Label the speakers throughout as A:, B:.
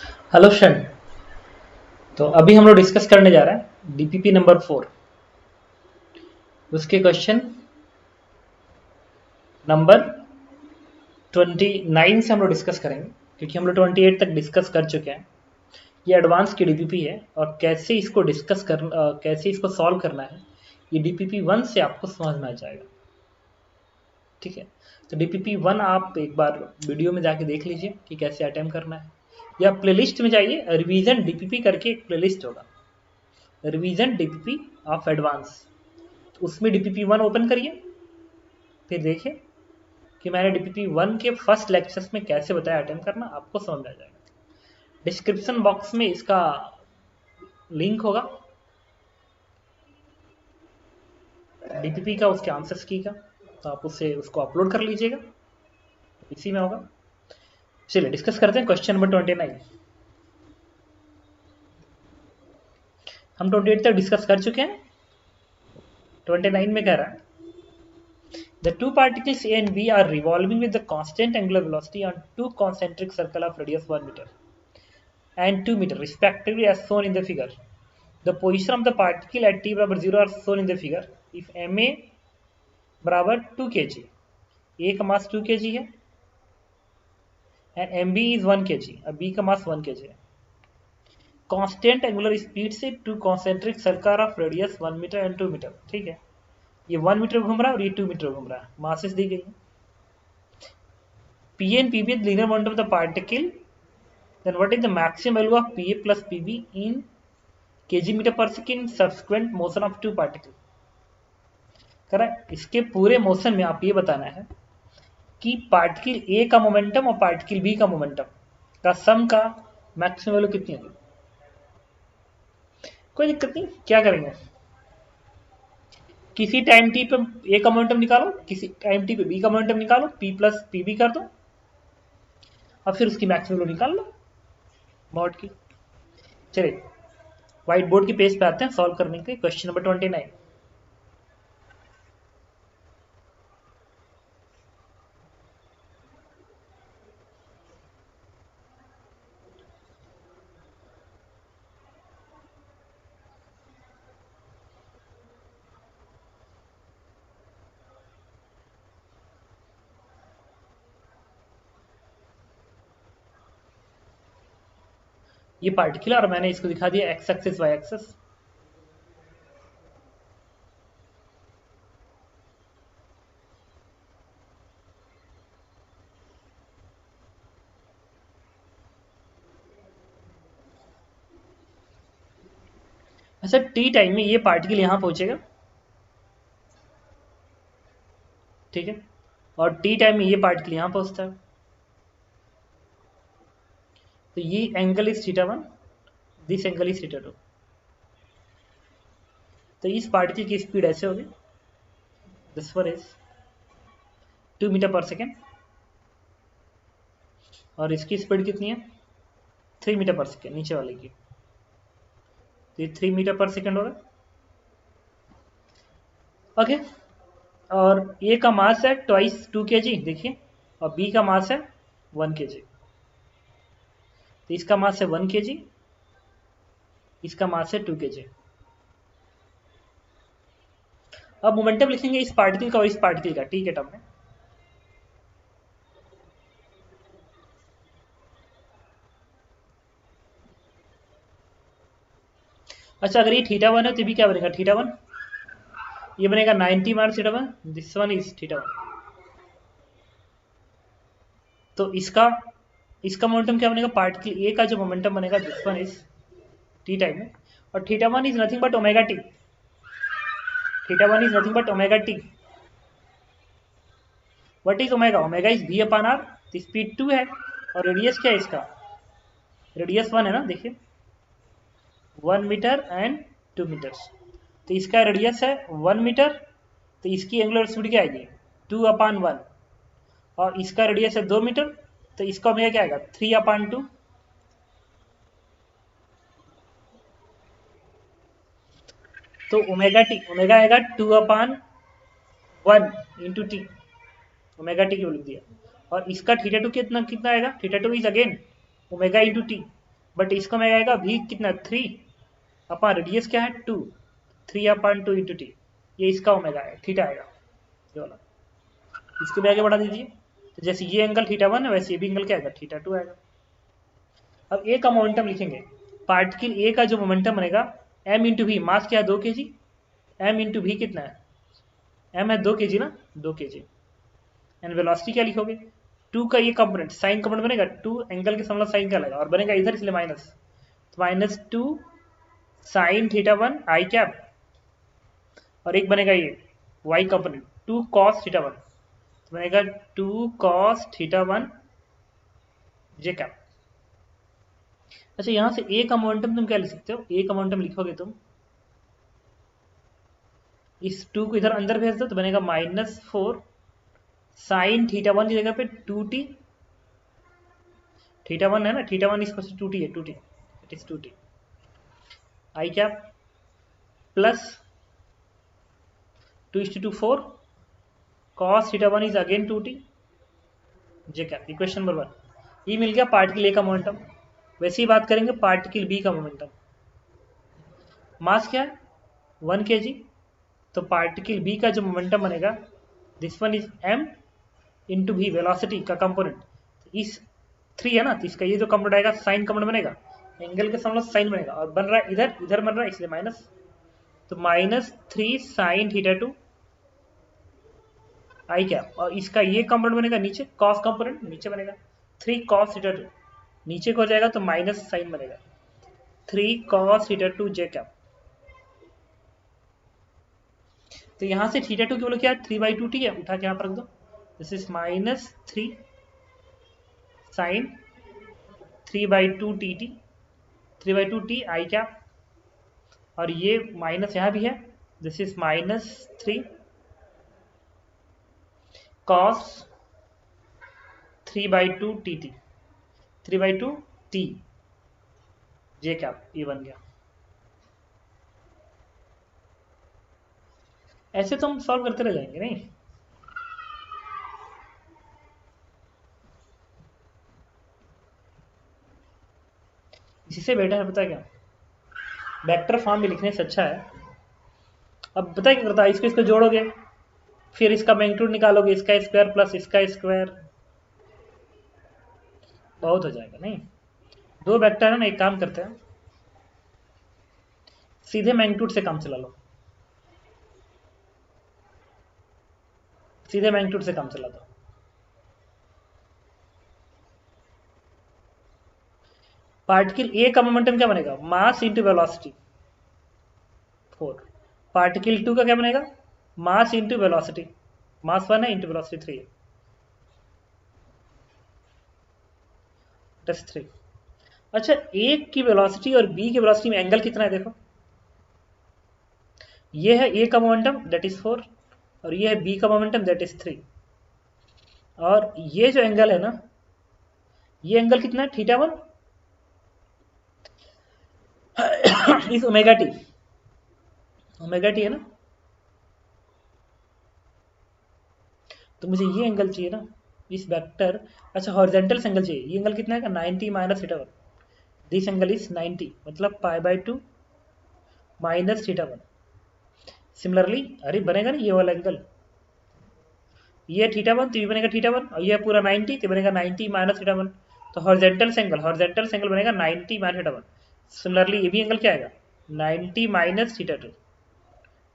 A: Hello friend. तो अभी हम लोग डिस्कस करने जा रहे हैं डीपीपी नंबर 4। उसके क्वेश्चन नंबर 29 से हम लोग डिस्कस करेंगे, क्योंकि हम लोग 28 तक डिस्कस कर चुके हैं। ये एडवांस की डीपीपी है और कैसे इसको कैसे इसको सॉल्व करना है, ये डीपीपी 1 से आपको समझ में आ जाएगा। ठीक है, तो डीपीपी 1 आप एक बार वीडियो में जाके देख लीजिए कि कैसे अटेम्प्ट करना है, या प्लेलिस्ट में जाइए, रिवीजन डीपीपी करके एक प्लेलिस्ट होगा, रिवीजन डीपीपी ऑफ एडवांस। उसमें डीपीपी 1 ओपन करिए, फिर देखिए कि मैंने डीपीपी 1 के फर्स्ट लेक्चर्स में कैसे बताया अटेम्प्ट करना, आपको समझ में आ जाएगा। डिस्क्रिप्शन बॉक्स में इसका लिंक होगा डीपीपी का, उसके आंसर्स की का, तो आप उसको अपलोड कर लीजिएगा, इसी में होगा। चलिए डिस्कस करते हैं क्वेश्चन नंबर 29। हम 28 तक डिस्कस कर चुके हैं। 29 में कह रहा है the two particles A and B are revolving with the constant angular velocity on two concentric circle of radius 1 meter and 2 meter respectively as shown in the figure. The position of the particle at t बराबर 0 are shown in the figure. If ma बराबर 2 kg, a का मास 2 kg है, and mb is 1 kg, अब b का mass 1 kg है। Constant angular speed से two concentric circle of radius 1 metre and 2 metre. ठीक है, ये 1 मीटर घूम रहा है और ये 2 मीटर घूम रहा है, मासेस दी गई है। P and PB is linear moment of the particle, then what is the maximum value of PA plus PB in kg meter per second subsequent motion of two particle। Correct, इसके पूरे motion में आप ये बताना है कि particle A का momentum और पार्टिकल बी का मोमेंटम का सम का मैक्सिमम वैल्यू कितनी होगी। कोई दिक्कत नहीं, क्या करेंगे, किसी टाइम टी पे ए का मोमेंटम निकालो, किसी टाइम टी पे बी का मोमेंटम निकालो, पी प्लस पी बी कर दो और फिर उसकी मैक्सिमम वैल्यू निकाल लो मॉड की। चलिए व्हाइट बोर्ड के पेज पे आते हैं सॉल्व करने के क्वेश्चन नंबर 29। ये पार्टिकुलर और मैंने इसको दिखा दिया एक्स एक्सिस वाई एक्सिस। अच्छा, टी टाइम में ये पार्टिकल यहां पहुंचेगा, ठीक है, और टी टाइम में ये पार्टिकल यहां पहुंचता है, तो ये angle is theta 1, this angle is theta 2। तो इस पार्टिकल की स्पीड ऐसे होगी, दिस वन इज 2 मीटर पर सेकेंड और इसकी स्पीड कितनी है 3 मीटर पर सेकेंड, नीचे वाले की, तो ये 3 मीटर पर सेकेंड होगा। ओके, और ए का मास है ट्वाइस 2 kg देखिए, और बी का मास है 1 kg, तो इसका मास है 1 kg, इसका मास है 2 kg। अब मोमेंटम लिखेंगे इस पार्टिकल का और इस पार्टिकल का, ठीक है, टर्म में। अच्छा, अगर ये थीटा 1 है तो भी क्या बनेगा थीटा 1, ये बनेगा 90 minus theta 1, this one is theta 1। तो इसका इसका मोमेंटम क्या बनेगा, पार्टिकल ए का जो मोमेंटम बनेगा this one is t time में, और theta 1 is nothing but omega t, theta 1 is nothing but omega t. What is omega, omega is v upon r, speed 2 है और रेडियस क्या है इसका, रेडियस 1 है ना, देखिए 1 मीटर एंड 2 मीटर, तो इसका रेडियस है 1 मीटर, तो इसकी एंगुलर स्पीड क्या आएगी 2 अपॉन 1, और इसका रेडियस है 2 मीटर, तो इसका ओमेगा क्या आएगा 3 अपॉन 2। तो ओमेगा आएगा 2 upon 1 into T, omega T की वैल्यू दिया, और इसका थीटा 2 कितना कितना आएगा, theta 2 is again omega into T, but इसको में आएगा भी कितना 3 अपॉन रेडियस क्या है 2, 3 अपॉन 2 इंटू टी, ये इसका ओमेगा है, थीटा आएगा ये वाला। इसके भी आगे बढ़ा दीजिए, तो जैसे ये एंगल थीटा 1 है वैसे ये भी एंगल क्या आएगा थीटा 2 आएगा। अब ए का मोमेंटम लिखेंगे, पार्टिकल ए का जो मोमेंटम बनेगा m इंटू वी, मास क्या है 2 kg, m इंटू वी कितना है, m है 2 kg ना, 2 kg। एंड वेलोसिटी क्या लिखोगे, 2 का ये कंपोनेंट साइन कंपोनेंट बनेगा, 2 एंगल के सामने साइन क्या लगेगा और बनेगा इधर इसलिए माइनस, तो माइनस 2 साइन थीटा 1 आई कैप, और एक बनेगा ये y कंपोनेंट 2 cos थीटा 1, तो बनेगा 2 cos थीटा 1 जे कैप। अच्छा यहां से ए का मोमेंटम तुम क्या लिख सकते हो, ए का मोमेंटम लिखोगे तुम इस 2 को इधर अंदर भेज दो तो बनेगा माइनस 4 साइन थीटा 1 की जगह पे 2t, थीटा 1 है ना, थीटा 1 इसको 2t है, 2t it is 2t I cap plus 2:2 4 cos theta 1 is again 2t J cap. Equation number 1 ये मिल गया पार्टिकल ए का मोमेंटम। वैसे ही बात करेंगे पार्टिकल बी का मोमेंटम, मास क्या है 1 kg, तो पार्टिकल बी का जो मोमेंटम बनेगा this one is m into भी वेलोसिटी का कंपोनेंट, इस 3 है ना, तो इसका ये जो कंपोनेंट आएगा साइन कंपोनेंट बनेगा, एंगल के सामने साइन बनेगा और बन रहा है इधर इधर बन रहा है इसलिए माइनस, तो माइनस 3 साइन थीटा 2 आई कैप, और इसका ये कंपोनेंट बनेगा नीचे कॉस कंपोनेंट नीचे बनेगा 3 cos थीटा 2, नीचे को जाएगा तो माइनस साइन बनेगा 3 cos थीटा 2 जे कैप। तो यहां से थीटा 2 की वैल्यू क्या है 3/2t है, उठा के यहां पर रख दो, this is minus 3 sine 3/2tt 3/2t i cap, और ये माइनस यहां भी है, this is minus 3 cos 3/2tt 3/2t j cap, ये बन गया। ऐसे तो हम सॉल्व करते रह जाएंगे नहीं, इससे बेटर है पता क्या, वेक्टर फॉर्म में लिखने से अच्छा है। अब पता क्या करता है, इसको इसको जोड़ोगे फिर इसका मैग्नीट्यूड निकालोगे, इसका स्क्वायर प्लस इसका स्क्वायर, बहुत हो जाएगा नहीं। दो वेक्टर है ना, एक काम करते हैं सीधे मैग्नीट्यूड से काम चला लो, सीधे मैग्नीट्यूड से काम चला दो। पार्टिकल ए का मोमेंटम क्या बनेगा मास इंटू वेलोसिटी 4, पार्टिकल 2 का क्या बनेगा मास इंटू वेलोसिटी, मास 1 है इंटू वेलोसिटी 3 है, +3। अच्छा ए की वेलोसिटी और बी की वेलोसिटी में एंगल कितना है देखो, ये है ए का मोमेंटम दैट इज 4 और ये है बी का मोमेंटम दैट इज 3, और ये जो एंगल है ना, ये एंगल कितना है थीटा 1 इस ओमेगा टी है ना, तो मुझे ये एंगल चाहिए ना इस वेक्टर, अच्छा हॉरिजॉन्टल एंगल चाहिए, ये एंगल कितना है 90 minus theta 1, this angle is 90 मतलब π/2 माइनस थीटा 1। सिमिलरली अरे बनेगा ना ये वाला एंगल, ये थीटा 1 तो ये बनेगा थीटा 1, और ये पूरा 90 तो बनेगा 90 माइनस थीटा 1, तो हॉरिजॉन्टल एंगल बनेगा 90 माइनस थीटा 1। सिमिलरली ये भी एंगल क्या आएगा 90 माइनस थीटा 2,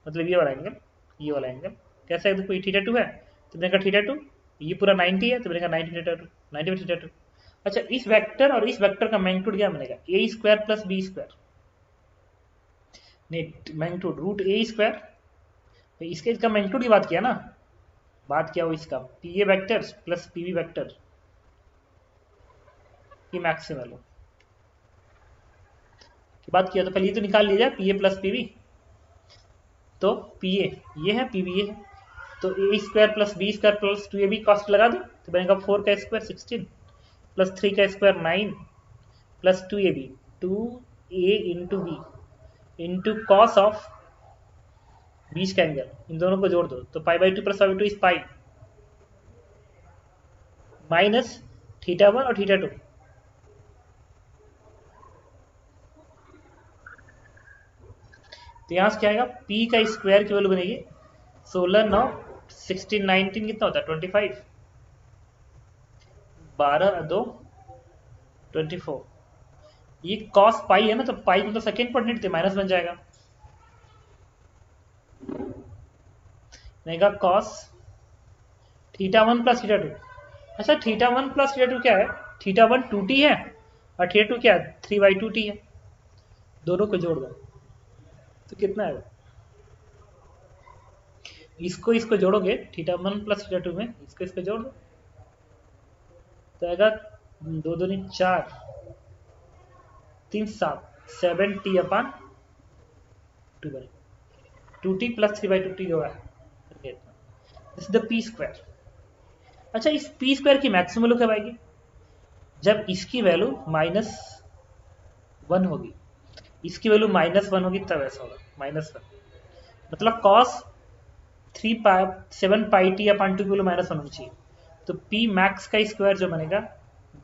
A: मतलब ये वाला एंगल, ये वाला एंगल कैसा है देखो, ये थीटा 2 है तो बनेगा थीटा 2, ये पूरा 90 है तो बनेगा 90 थीटा 2, 90 थीटा 2। अच्छा इस वेक्टर और इस वेक्टर का मैग्नीट्यूड क्या बनेगा ए स्क्वायर प्लस बी स्क्वायर, नहीं मैग्नीट्यूड रूट ए स्क्वायर, इसके इसका मैग्नीट्यूड की बात किया ना, बात क्या हो इसका P A vector plus P B vector की मैक्सिमल की बात किया, तो पहले ये तो निकाल लिया जाए P A plus P B, तो पी ए ये है पी बी ये है, तो a square plus b square plus 2ab cos लगा दो तो बनेगा 4 का स्क्वायर 16 प्लस 3 का square 9 plus 2ab 2a into b into cos of बीच का एंगल, इन दोनों को जोड़ दो तो π/2 plus π/2 is pi minus theta 1 और थीटा 2, तो यहाँ से क्या आएगा, पी का स्क्वायर की वैल्यू बनेगी 16 9 16 19 कितना होता है 25, 12 2 24। ये कॉस पाई है ना, तो पाई मतलब सेकेंड कोऑर्डिनेट थे, माइनस बन जाएगा, mega cos theta 1 plus theta 2। अच्छा थीटा 1 प्लस थीटा 2 क्या है, थीटा 1 2t है और थीटा 2 क्या है 3/2t है, दोनों को जोड़ दो तो कितना है, इसको जोड़ोगे थीटा 1 प्लस थीटा 2 में, इसको जोड़ दो तो आएगा 2 2 4 3 7 7t अपन 2t प्लस 3/2t होगा, this is the P square. अच्छा इस पी स्क्वायर की मैक्सिमम वैल्यू कब आएगी, जब इसकी वैल्यू -1 होगी, इसकी वैल्यू -1 होगी तब ऐसा होगा -1, मतलब cos 7 पाई टी अपन 2 की वैल्यू -1 होनी चाहिए, तो पी मैक्स का स्क्वायर जो बनेगा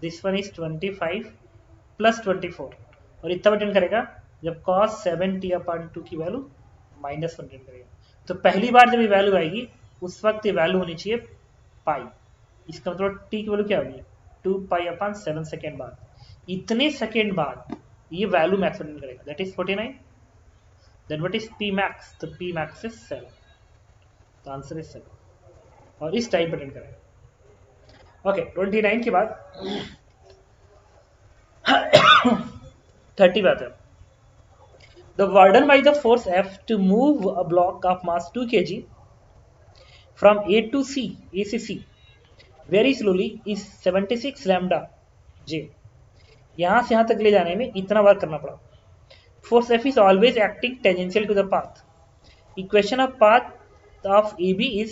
A: दिस वन इज 25 प्लस 24 और इतना रिटर्न करेगा जब cos 7t अपन 2 की वैल्यू -1 रिटर्न करेगा। तो पहली बार जब ये वैल्यू आएगी उस वक्त ये वैल्यू होनी चाहिए पाई, इसका मतलब t की वैल्यू क्या होगी 2 पाई अपन 7 सेकेंड बाद, इतने सेकेंड बाद ये वैल्यू मैक्स रिटर्न करेगा, that is 49। Then what is P max, तो पी मैक्स इज 7, तो आंसर इज 7 और इस टाइप रिटर्न करेगा। ओके 29 के बाद 30 बात है, the burden by the force F to move a block of mass 2 kg from A to C, ACC very slowly is 76 lambda J। यहां से यहां तक ले जाने में इतना वर्क करना पड़ा। Force F is always acting tangential to the path। Equation of path of AB is,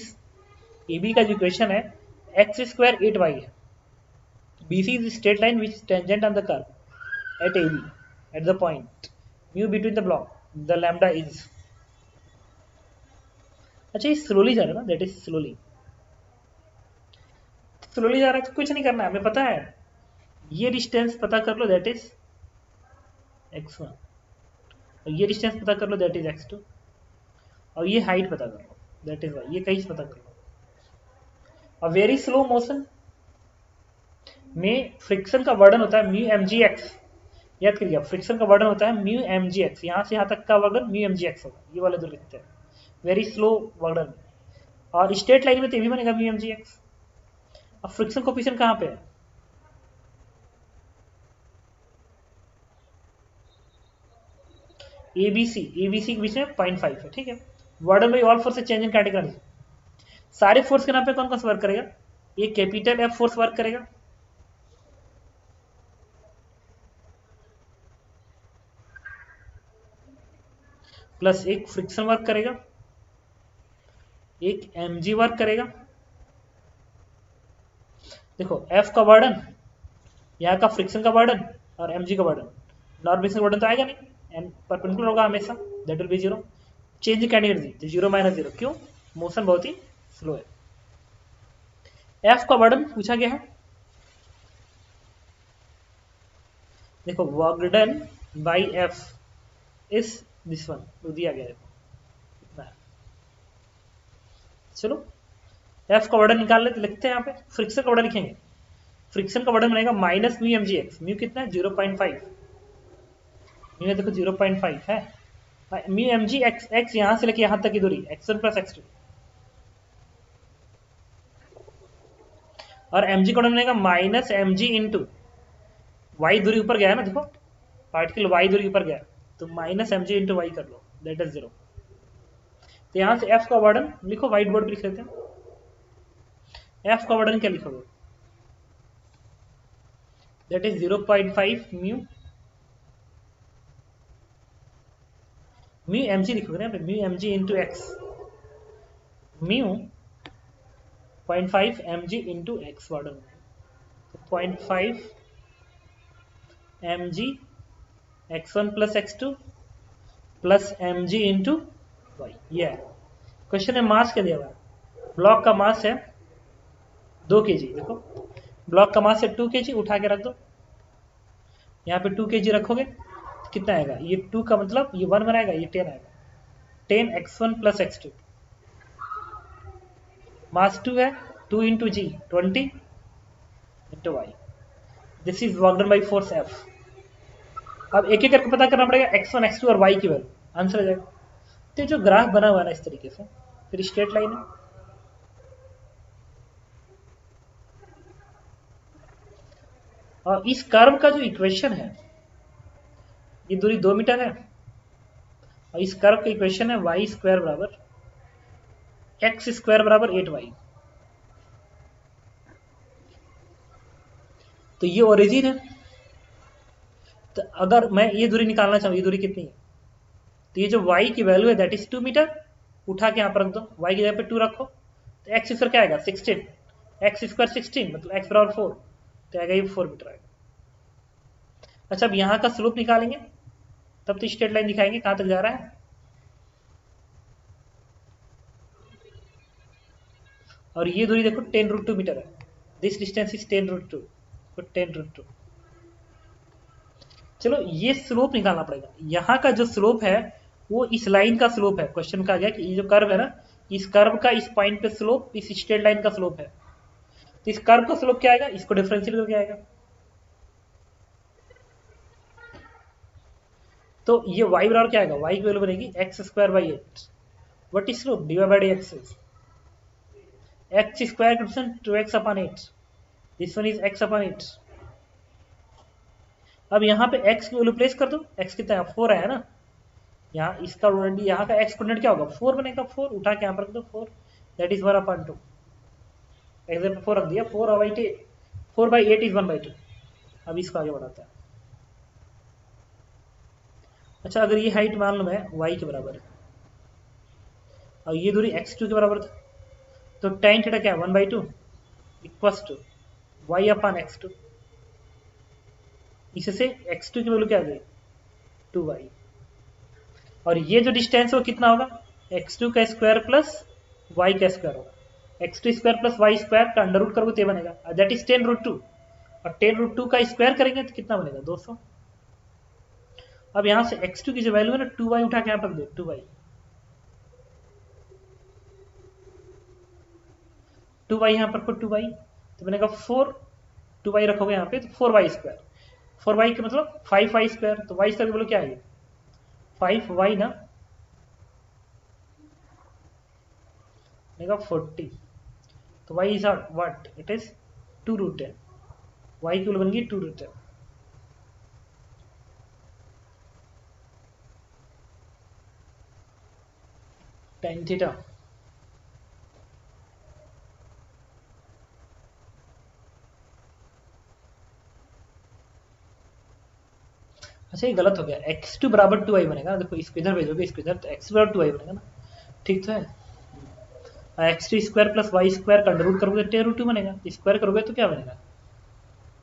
A: AB का जो इक्वेशन है x square 8y है। BC is straight line which is tangent on the curve at AB at the point mu between the block, the lambda is। अच्छा ये slowly जा रहा है ना, दैट इज स्लोली जा रहा है तो कुछ नहीं करना है, हमें पता है ये डिस्टेंस पता कर लो दैट इज x1 और ये डिस्टेंस पता कर लो दैट इज x2 और ये हाइट पता कर लो दैट इज y, ये कहीं पता कर लो। और वेरी स्लो मोशन में फ्रिक्शन का वर्डन होता है म्यू mgx, याद करिए फ्रिक्शन का वर्डन होता है म्यू mgx, यहां से यहां तक का वर्डन म्यू mgx होगा, ये वाले जो लिखते हैं वेरी स्लो वर्डन। और स्ट्रेट लाइन में तो भी बनेगा म्यू mgx। अब फ्रिक्शन कोफिशिएंट कहां पे है, एबीसी के बीच में 0.5 है, ठीक है। Work done by all force change in category, सारे फोर्स के नाम पे कौन कौन सा वर्क करेगा, ये कैपिटल एफ फोर्स वर्क करेगा, प्लस एक फ्रिक्शन वर्क करेगा, एक mg वर्क करेगा। देखो F का वर्डन, यहाँ का फ्रिक्शन का वर्डन और mg का वर्डन, नॉर्मल वर्डन तो आएगा नहीं, एंड परपेंडिकुलर होगा हमेशा, that will be 0। Change category तो 0 - 0, क्यों, मोशन बहुत ही स्लो है। F का वर्डन पूछा गया है, देखो work done by F is this one, दिया गया है, चलो F का वर्डन निकाल लेते, लिखते हैं यहाँ पे फ्रिक्शन का वर्डन लिखेंगे, फ्रिक्शन का वर्डन बनेगा माइनस म्यू mgx, म्यू कितना है 0.5, म्यू देखो 0.5 है, म्यू mg x यहां से लेके यहां तक की दूरी x1 प्लस x2 और mg का वर्डन बनेगा माइनस mg इंटू y दूरी ऊपर गया है ना, देखो पार्टिकल y दूरी ऊपर गया तो माइनस mg इंटू y कर लो दैट इज 0। तो यहां से F का वर्डन लिखो, व्हाइट बोर्ड पे लिख लेते हैं, F का वर्डन क्या लिखोगे, दैट इज 0.5 म्यू mg लिखोगे ना, mu mg into x, mu 0.5 mg into x वर्डन, 0.5 mg x1 plus x2 plus mg into y, ये है क्वेश्चन में। मास क्या दिया हुआ है, ब्लॉक का मास है 2 kg, देखो ब्लॉक का मास है 2 kg, उठा के रख दो, यहाँ पे 2 kg रखोगे तो कितना आएगा, ये 2 का मतलब ये 1 बनाएगा, ये 10 आएगा, 10x1 प्लस x2, मास 2 है, 2 into g 20 into y, this is work done by force F। अब एक एक करके पता करना पड़ेगा x1 x2 और y की वैल्यू, आंसर आ जाएगा। तो जो ग्राफ बना हुआ है ना इस तरीके से, फिर स्ट्रेट लाइन है, और इस कर्व का जो इक्वेशन है, ये दूरी 2 मीटर है, और इस कर्व का इक्वेशन है वाई स्क्वायर बराबर एक्स स्क्वायर बराबर 8y। तो ये ओरिजिन है। तो अगर मैं ये दूरी निकालना चाहूँ, ये दूरी कितनी है, तो ये जो y की वैल्यू है दैट इज 2 मीटर, उठा के यहाँ पर रख दो, y की जगह पे 2 रखो, तो x स्क्वायर क्या आएगा 16, एक्स स्क्वायर 16 मतलब x बराबर 4, तो आएगा ये 4 मीटर आएगा। अच्छा, अब यहाँ का स्लोप निकालेंगे, तब तो स्ट्रेट लाइन दिखाएंगे कहाँ तक जा रहा है, और ये दूरी देखो 10√2 मीटर है, दिस डिस्टेंस इज 10√2, तो 10√2। चलो ये स्लोप निकालना पड़ेगा, यहाँ का जो स्लोप है वो इस लाइन का स्लोप है। क्वेश्चन का गया कि ये जो कर्व है ना, इस कर्व का इस पॉइंट पे स्लोप इस स्ट्रेट लाइन का स्लोप है, तो इस कर्व का स्लोप क्या आएगा, इसको डिफरेंशियल करके आएगा। तो ये y बराबर क्या आएगा, y की वैल्यू बनेगी x square by 8, what is slope d y by d x, x square का 2x upon 8, this one is x upon 8। अब यहाँ पे x की वैल्यू प्लेस कर दो, x कितना है 4 है ना, यहाँ इसका यहाँ का x कोऑर्डिनेट क्या होगा 4 बनेगा, 4 उठा के यहाँ पर रख दो 4, दैट इज 1/2, एक्स पे 4 रख दिया, 4/8 इज 1/2। अब इसको आगे बढ़ाते हैं। अच्छा, अगर ये हाइट मान लो मैं y के बराबर है, और ये दूरी x2 के बराबर था, तो tan थीटा क्या है 1/2 equals to y upon x2, इससे x2 की वैल्यू क्या आ गई 2y, और ये जो डिस्टेंस है वो कितना होगा x2 का स्क्वायर प्लस y का स्क्वायर होगा, x2 square plus y square का अंडर रूट करोगे तो बनेगा, दैट इज 10√2, और 10√2 का स्क्वायर करेंगे तो कितना बनेगा 200। अब यहाँ से x2 की जो वैल्यू है ना 2y उठा के यहाँ पर दे, 2y 2y यहाँ पर 2y तो बनेगा 4, 2y रखोगे यहाँ पे तो 4y स्क्वायर, 4y का मतलब 5y स्क्वायर, तो y स्क्वायर बोलो क्या है 5y ना, बनेगा 40, तो y is what it is 2√10, y की वैल्यू बन गई 2√10। tan थीटा अच्छा, ये गलत हो गया, x2 बराबर 2y बनेगा, देखो इसको इधर भेजोगे, इसको इधर, तो x बराबर 2y बनेगा ना, ठीक तो है। x2 square plus y square का अंडर रूट करोगे 10√2 बनेगा, स्क्वायर करोगे तो क्या बनेगा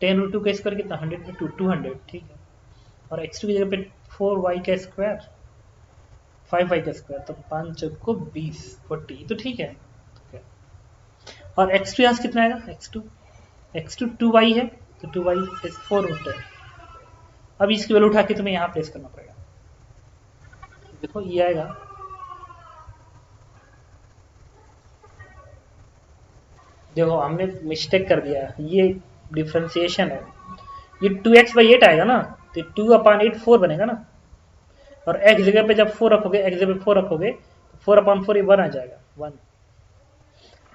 A: 10√2 का स्क्वायर कितना 100 में 200, ठीक है, और x2 की जगह पे 4y का स्क्वायर 5y का स्क्वायर, तो 5 चौक को 20 40, तो ठीक है। और x2 यहाँ से कितना आएगा, x2 2y है, तो 2y इज 4√10। अब इसकी वैल्यू उठा के तुम्हें यहाँ प्लेस करना पड़ेगा, देखो ये आएगा, देखो हमने मिस्टेक कर दिया, ये डिफ्रेंसिएशन है, ये 2x/8 आएगा ना, तो 2/8 4 बनेगा ना, और x जगह पे जब 4 रखोगे, x जगह पे 4 रखोगे, 4/4 ये 1 आ जाएगा 1,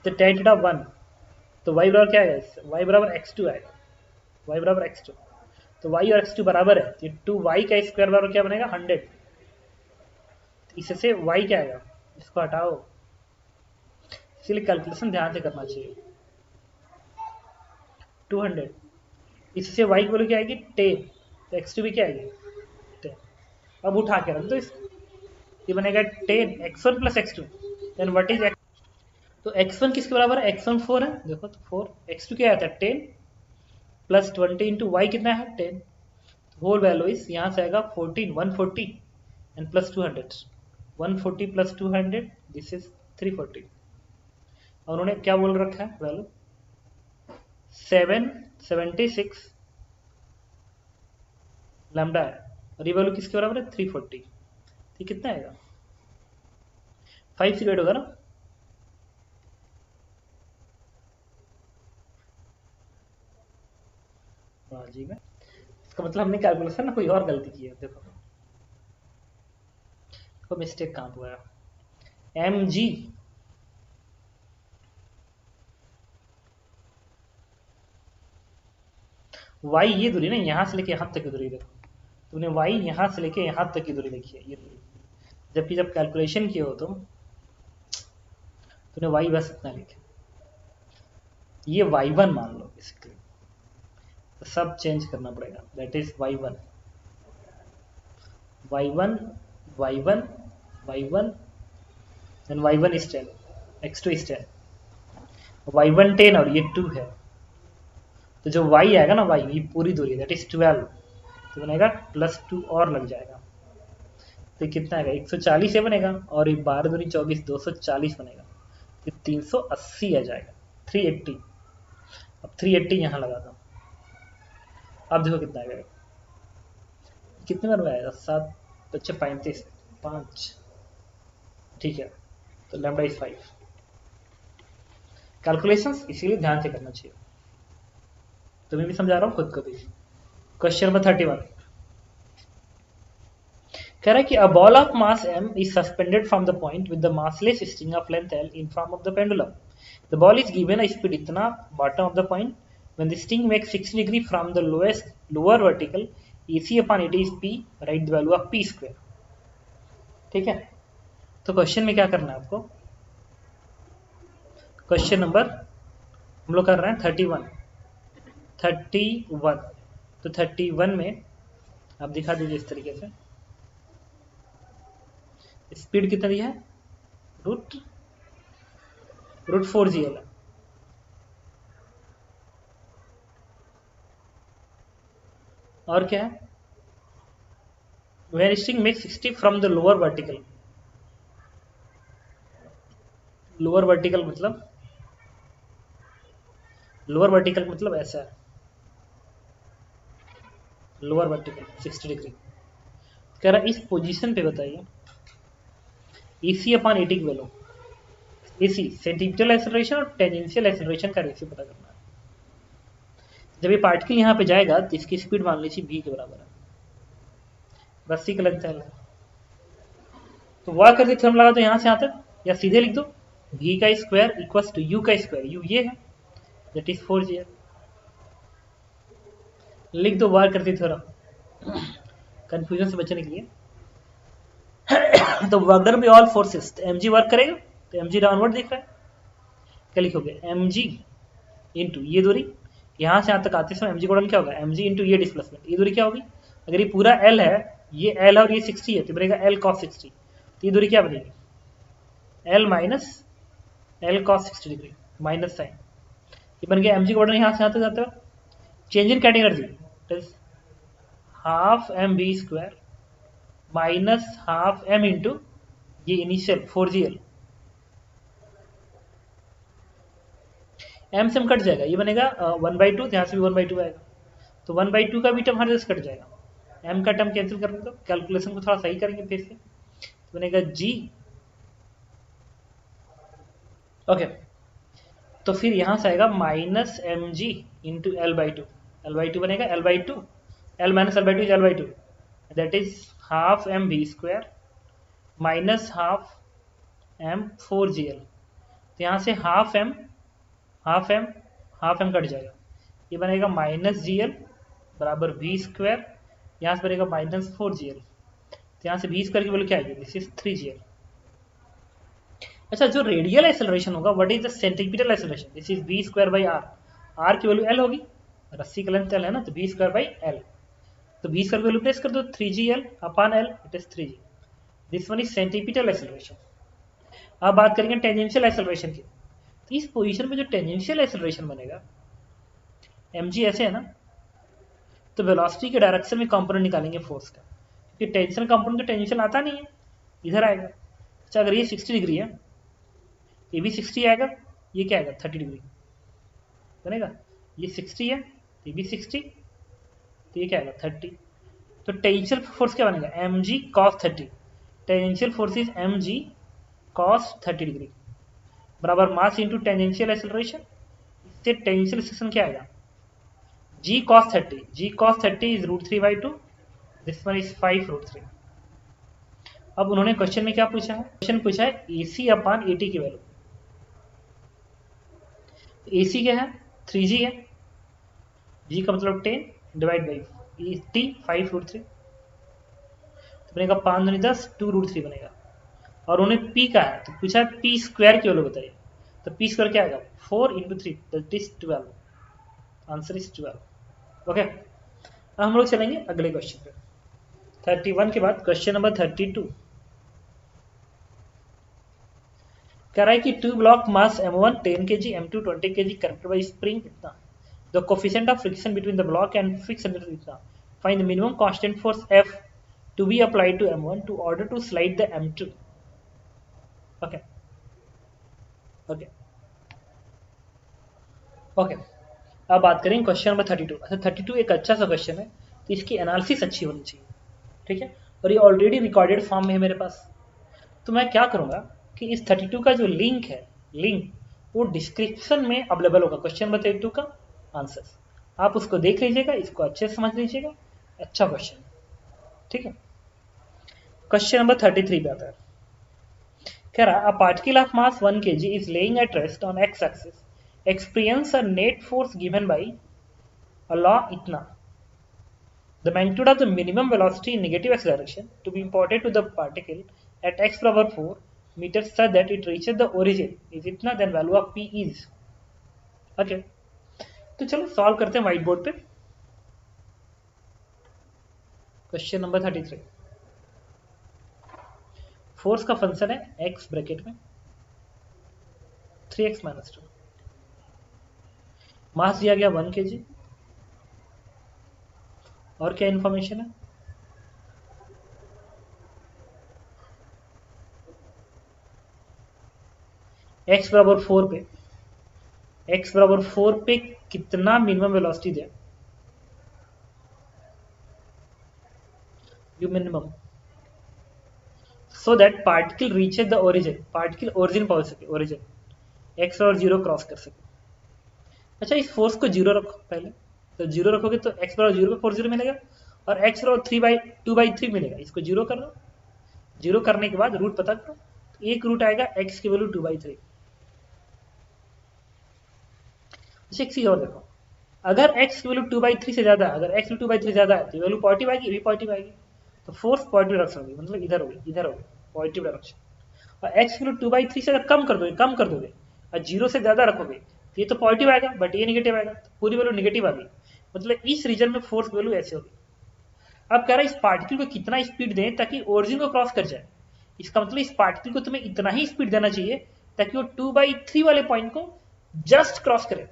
A: तो tan थीटा 1, तो y बराबर क्या आएगा, y बराबर x2 आएगा, y बराबर x2, तो y और x2 बराबर है, तो 2y का स्क्वायर बराबर क्या बनेगा 100, इससे y क्या आएगा, इसको हटाओ, इसलिए कैलकुलेशन ध्यान से करना चाहिए, 200, इससे y की वैल्यू क्या आएगी 10, तो x2 भी क्या आएगी 10, अब उठा के रख दो इसको, ये बनेगा 10 x1 plus x2, then what is x, तो x1 किसके बराबर है, x1 4 है, देखो तो 4, x2 क्या आता है 10 प्लस 20 इंटू वाई कितना है 10, होल वैल्यू इज यहाँ से आएगा 14 140 and plus 200, 140 plus 200 this is 340, और उन्होंने क्या बोल रखा है वैल्यू 776 लैम्डा है, और ये वैल्यू किसके बराबर है 340, तो कितना आएगा 5 से डिवाइड होगा ना, हाँ जी में इसका मतलब हमने कैलकुलेशन ना कोई और गलती की है। देखो तो मिस्टेक कहाँ हुआ है, एम जी वाई ये दूरी ना यहाँ से लेके यहाँ तक की दूरी, देखो तुमने वाई यहाँ से लेके यहाँ तक की दूरी देखी है, ये दूरी, जबकि जब कैलकुलेशन किए हो तुमने वाई बस इतना लिखे, ये वाई वन मान लो बेसिकली, तो सब चेंज करना पड़ेगा, that is y one, y one, y one, y one, then y one is 10, x two is 10, y one 10 और ये 2 है, तो जो y आएगा ना y, ये पूरी दूरी दैट इज 12, तो बनेगा +2 और लग जाएगा, तो कितना आएगा 140 से बनेगा, और ये 12 दूनी 24, 240 बनेगा, तो 380 आ जाएगा, 380। अब 380 यहाँ लगा दो, अब देखो कितना आएगा, कितने बार में आएगा, 7 बच्चे 35, 5, ठीक है, तो लैम्डा इज 5। कैलकुलेशंस इसीलिए ध्यान से करना चाहिए, तुम्हें भी समझा रहा हूँ खुद को भी। क्वेश्चन नंबर 31 कह रहा है कि a ball of mass m is suspended from the point with the massless string of length l in form of the pendulum. The ball is given a speed इतना bottom of the point when the string makes 60 degree from the lower vertical AC upon it is p, write the value of p square। ठीक है, तो question में क्या करना है आपको, question number हम लोग कर रहे हैं 31, तो 31 में आप दिखा दीजिए इस तरीके से, स्पीड कितना दिया है, रूट 4gl है, और क्या है, when string makes 60 from the lower vertical, lower vertical मतलब ऐसा है, लोअर वर्टिकल 60 डिग्री, कह रहा है इस पोजीशन पे बताइए AC अपॉन AT की वैल्यू, AC सेंटीमीटर एक्सेलरेशन और टेंजेंशियल एक्सेलरेशन का रेशियो पता करना है। जब ये पार्टिकल यहाँ पे जाएगा तो इसकी स्पीड मान लीजिए v के बराबर है, रस्सी का लेंथ है, तो वह करके थ्योरम लगा दो यहाँ से यहाँ तक, या सीधे लिख दो v का स्क्वायर इक्वल्स टू u का स्क्वायर, u ये है दैट इज 4gl, लिख दो वार करते थ्योरम कंफ्यूजन से बचने के लिए। तो work done by all forces, तो mg वर्क करेगा, तो mg डाउनवर्ड दिख रहा है, क्या लिखोगे mg इंटू ये दूरी, यहाँ से यहाँ तक आते समय mg कोडन क्या होगा, mg इंटू ये डिस्प्लेसमेंट, ये दूरी क्या होगी, अगर ये पूरा l है, ये l और ये 60 है, तो बनेगा l cos 60, तो ये दूरी क्या बनेगी, l minus l cos 60 degree minus sine, ये बन गया mg कोडन यहाँ से यहाँ तक जाता है, change in kinetic energy half m b square minus half m into ये इनिशियल 4gl, एम से एम कट जाएगा, ये बनेगा 1/2, यहाँ से भी 1/2 आएगा, तो 1/2 का भी टर्म हर जगह कट जाएगा, एम का टर्म कैंसिल करने दो, कैलकुलेशन को थोड़ा सही करेंगे फिर से, तो बनेगा जी, ओके, तो फिर यहाँ से आएगा minus M G into L/2 बनेगा L/2, L माइनस L/2 is L/2, that is half m b square minus half m 4gl, तो यहाँ से हाफ एम कट जाएगा, ये बनेगा माइनस GL बराबर v स्क्वायर, यहाँ से बनेगा माइनस 4gl, तो यहाँ से v स्क्वायर की वैल्यू क्या आएगी, दिस इज 3gl। अच्छा, जो रेडियल एक्सेलरेशन होगा what is the centimetre acceleration, this is v square by r, r की वैल्यू l होगी, रस्सी का लेंथ l है ना, तो v स्क्वायर बाई l, तो v स्क्वायर की वैल्यू प्लेस कर दो 3gl upon l, it is 3g, this one is centimetre acceleration. अब बात करेंगे टेंजेंशियल एक्सेलरेशन की, तो इस पोजीशन में जो टेंजेंशियल एक्सेलरेशन बनेगा, mg ऐसे है ना, तो वेलोसिटी के डायरेक्शन में कंपोनेंट निकालेंगे फोर्स का, क्योंकि टेंशन कंपोनेंट तो टेंजेंशियल आता नहीं है, इधर आएगा। अच्छा, अगर ये 60 डिग्री है, ये भी 60 आएगा, ये क्या आएगा 30 डिग्री बनेगा, ये 60 है, ये भी 60, तो ये क्या आएगा 30, तो टेंशियल फोर्स क्या बनेगा mg cos 30, tangential force is mg cos 30 degree बराबर मास इंटू टेंजेंशियल एक्सेलरेशन। इससे टेंजेंशियल एक्सेलरेशन क्या आएगा, g cos 30, g cos 30 is √3/2, this one is 5√3। अब उन्होंने क्वेश्चन में क्या पूछा है, क्वेश्चन पूछा है AC अपान AT की वैल्यू। AC क्या है, 3g है, g का मतलब 10 डिवाइड बाई t 5√3, तो बनेगा 5 दूनी 10, 2√3 बनेगा। और उन्हें p का है तो पूछा है p स्क्वायर की वैल्यू बताइए, तो p स्क्वायर क्या आएगा 4 × 3 that is 12, answer is 12। Okay, अब हम लोग चलेंगे अगले क्वेश्चन पे। 31 के बाद क्वेश्चन नंबर 32 कह रहा है कि 2 block mass M1 10 kg, M2 20 kg connected by spring इतना, the coefficient of friction between the block and fix under इतना, find the minimum constant force F to be applied to M1 to order to slide the M2। Okay okay okay, अब बात करेंगे question number 32। अच्छा 32 एक अच्छा सा question है, तो इसकी एनालिसिस अच्छी होनी चाहिए, ठीक है, और ये ऑलरेडी रिकॉर्डेड फॉर्म में है मेरे पास। तो मैं क्या करूंगा कि इस 32 का जो लिंक है, लिंक वो डिस्क्रिप्शन में अवेलेबल होगा, क्वेश्चन नंबर 32 का आंसर, आप उसको देख लीजिएगा, इसको अच्छे से समझ लीजिएगा, अच्छा क्वेश्चन, ठीक है। क्वेश्चन नंबर 33 पे आता है, कह रहा a particle of mass 1 kg is laying at rest on x axis, experience a net force given by a law इतना, the magnitude of the minimum velocity in negative x direction to be imparted to the particle at x बराबर 4 meters such that it reaches the origin is इतना, then value of p is। Okay, तो चलो solve करते हैं white board पे। Question number 33, force का function है x bracket में 3x - 2, मास दिया गया 1 kg, और क्या इंफॉर्मेशन है, x बराबर 4 पे, x बराबर 4 पे कितना minimum velocity they, you minimum, so that particle reaches the origin, particle origin पहुंच सके, ओरिजिन x और 0 क्रॉस कर सके। अच्छा इस फोर्स को 0 रखो पहले, तो 0 रखोगे तो x बराबर 0 पे फोर्स 0 मिलेगा, और x बराबर 2/3 मिलेगा, इसको 0 कर लो, 0 करने के बाद रूट पता करो, तो एक रूट आएगा x की वैल्यू 2/3। अच्छा एक चीज और देखो, अगर x की वैल्यू 2/3 से ज्यादा है, अगर x 2/3 ज्यादा है तो वैल्यू पॉजिटिव आएगी, भी पॉजिटिव आएगी, तो फोर्स पॉजिटिव डायरेक्शन होगी, मतलब इधर होगी, इधर होगी पॉजिटिव डायरेक्शन। और x की वैल्यू 2/3 से अगर कम कर दोगे और 0 से ज्यादा रखोगे तो ये तो पॉजिटिव आएगा बट ये नेगेटिव आएगा, तो पूरी वैल्यू नेगेटिव आ गई, मतलब इस रीजन में फोर्स वैल्यू ऐसे होगी। अब कह रहा है इस पार्टिकल को कितना स्पीड दें ताकि ओरिजिन को क्रॉस कर जाए, इसका मतलब इस पार्टिकल को तुम्हें इतना ही स्पीड देना चाहिए ताकि वो 2/3 वाले पॉइंट को जस्ट क्रॉस करे।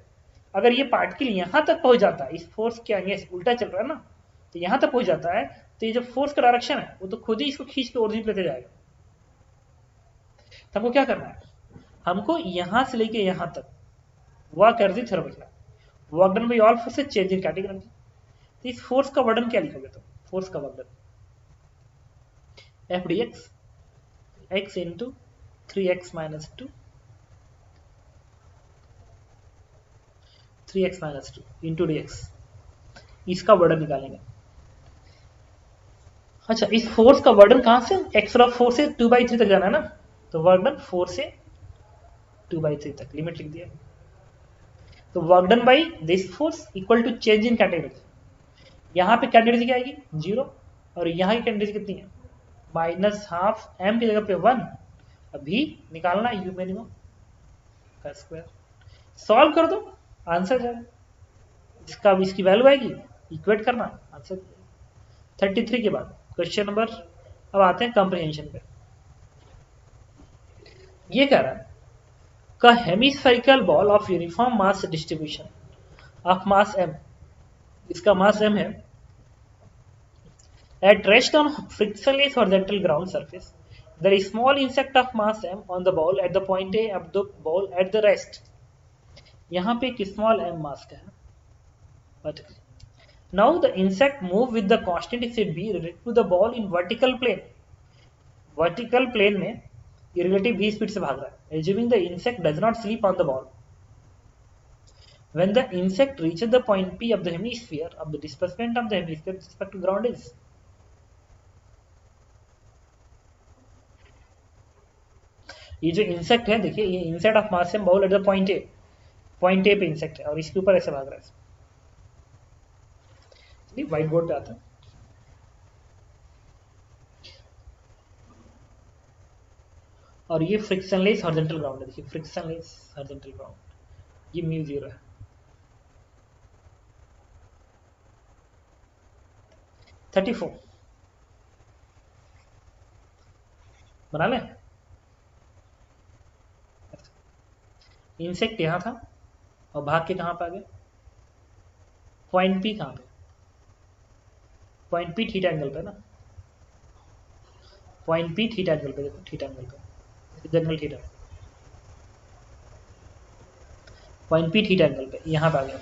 A: अगर ये पार्टिकल यहां तक पहुंच जाता है, इस फोर्स के आगे उल्टा चल रहा है ना, तो यहां तक पहुंच जाता है, तो ये जो फोर्स का डायरेक्शन है वो तो खुद ही इसको खींच के ओरिजिन पे लेते जाएगा। तो हमको क्या करना है, हमको यहां से लेके यहां तक वर्क एनर्जी थ्योरम लिखना है, work done by all forces change in kinetic energy. तो इस फोर्स का वर्क डन क्या लिखोगे, तो फोर्स का work done F dx x into 3x minus 2 3x minus 2 into dx, इसका वर्डन निकालेंगे। अच्छा इस फोर्स का वर्डन कहां से, x बराबर 4 से 2/3 तक जाना है ना, तो वर्डन 4 से 2/3 तक लिमिट लिख दिया, तो work done by this force equal to change in category, यहां पे कैटेगरी क्या आएगी 0, और यहां की कैटेगरी कितनी है -12 m की जगह पे 1, अभी निकालना यू मिनिमम का स्क्वायर, सॉल्व कर दो आंसर जाएगा, इसका इसकी वैल्यू आएगी, इक्वेट करना आंसर। 33 के बाद क्वेश्चन नंबर, अब आते हैं कंप्रीहेंशन पे। ये कह रहा है का hemispherical ball of uniform mass distribution of mass m, इसका मास m है, at rest on frictionless horizontal ground surface, there is small insect of mass m on the ball at the point A of the ball at the rest। यहां पे एक small m मास का है, now the insect move with the constant z b related to the ball in vertical plane, vertical plane में ये relative v speed से भाग रहा है। Assuming the insect does not sleep on the ball, when the insect reaches the point P of the hemisphere of the displacement of the hemisphere with respect to ground is, ये जो insect है देखिए, ये insect of mass m bowl at the point A पे insect है और इसके ऊपर ऐसे भाग रहा है। चलिए व्हाइट बोर्ड पे आता है। और ये फ्रिक्शनलेस हॉरिजॉन्टल ग्राउंड है, देखिए फ्रिक्शनलेस हॉरिजॉन्टल ग्राउंड, ये म्यू 0 है। 34 बना लें। इंसेक्ट यहां था और भाग के कहां पे आ गए, पॉइंट पी कहां पे, पॉइंट पी थीटा एंगल पे ना, पॉइंट पी थीटा एंगल पे, देखो थीटा एंगल पे, general theta, point P theta angle पे यहां पे आ गया।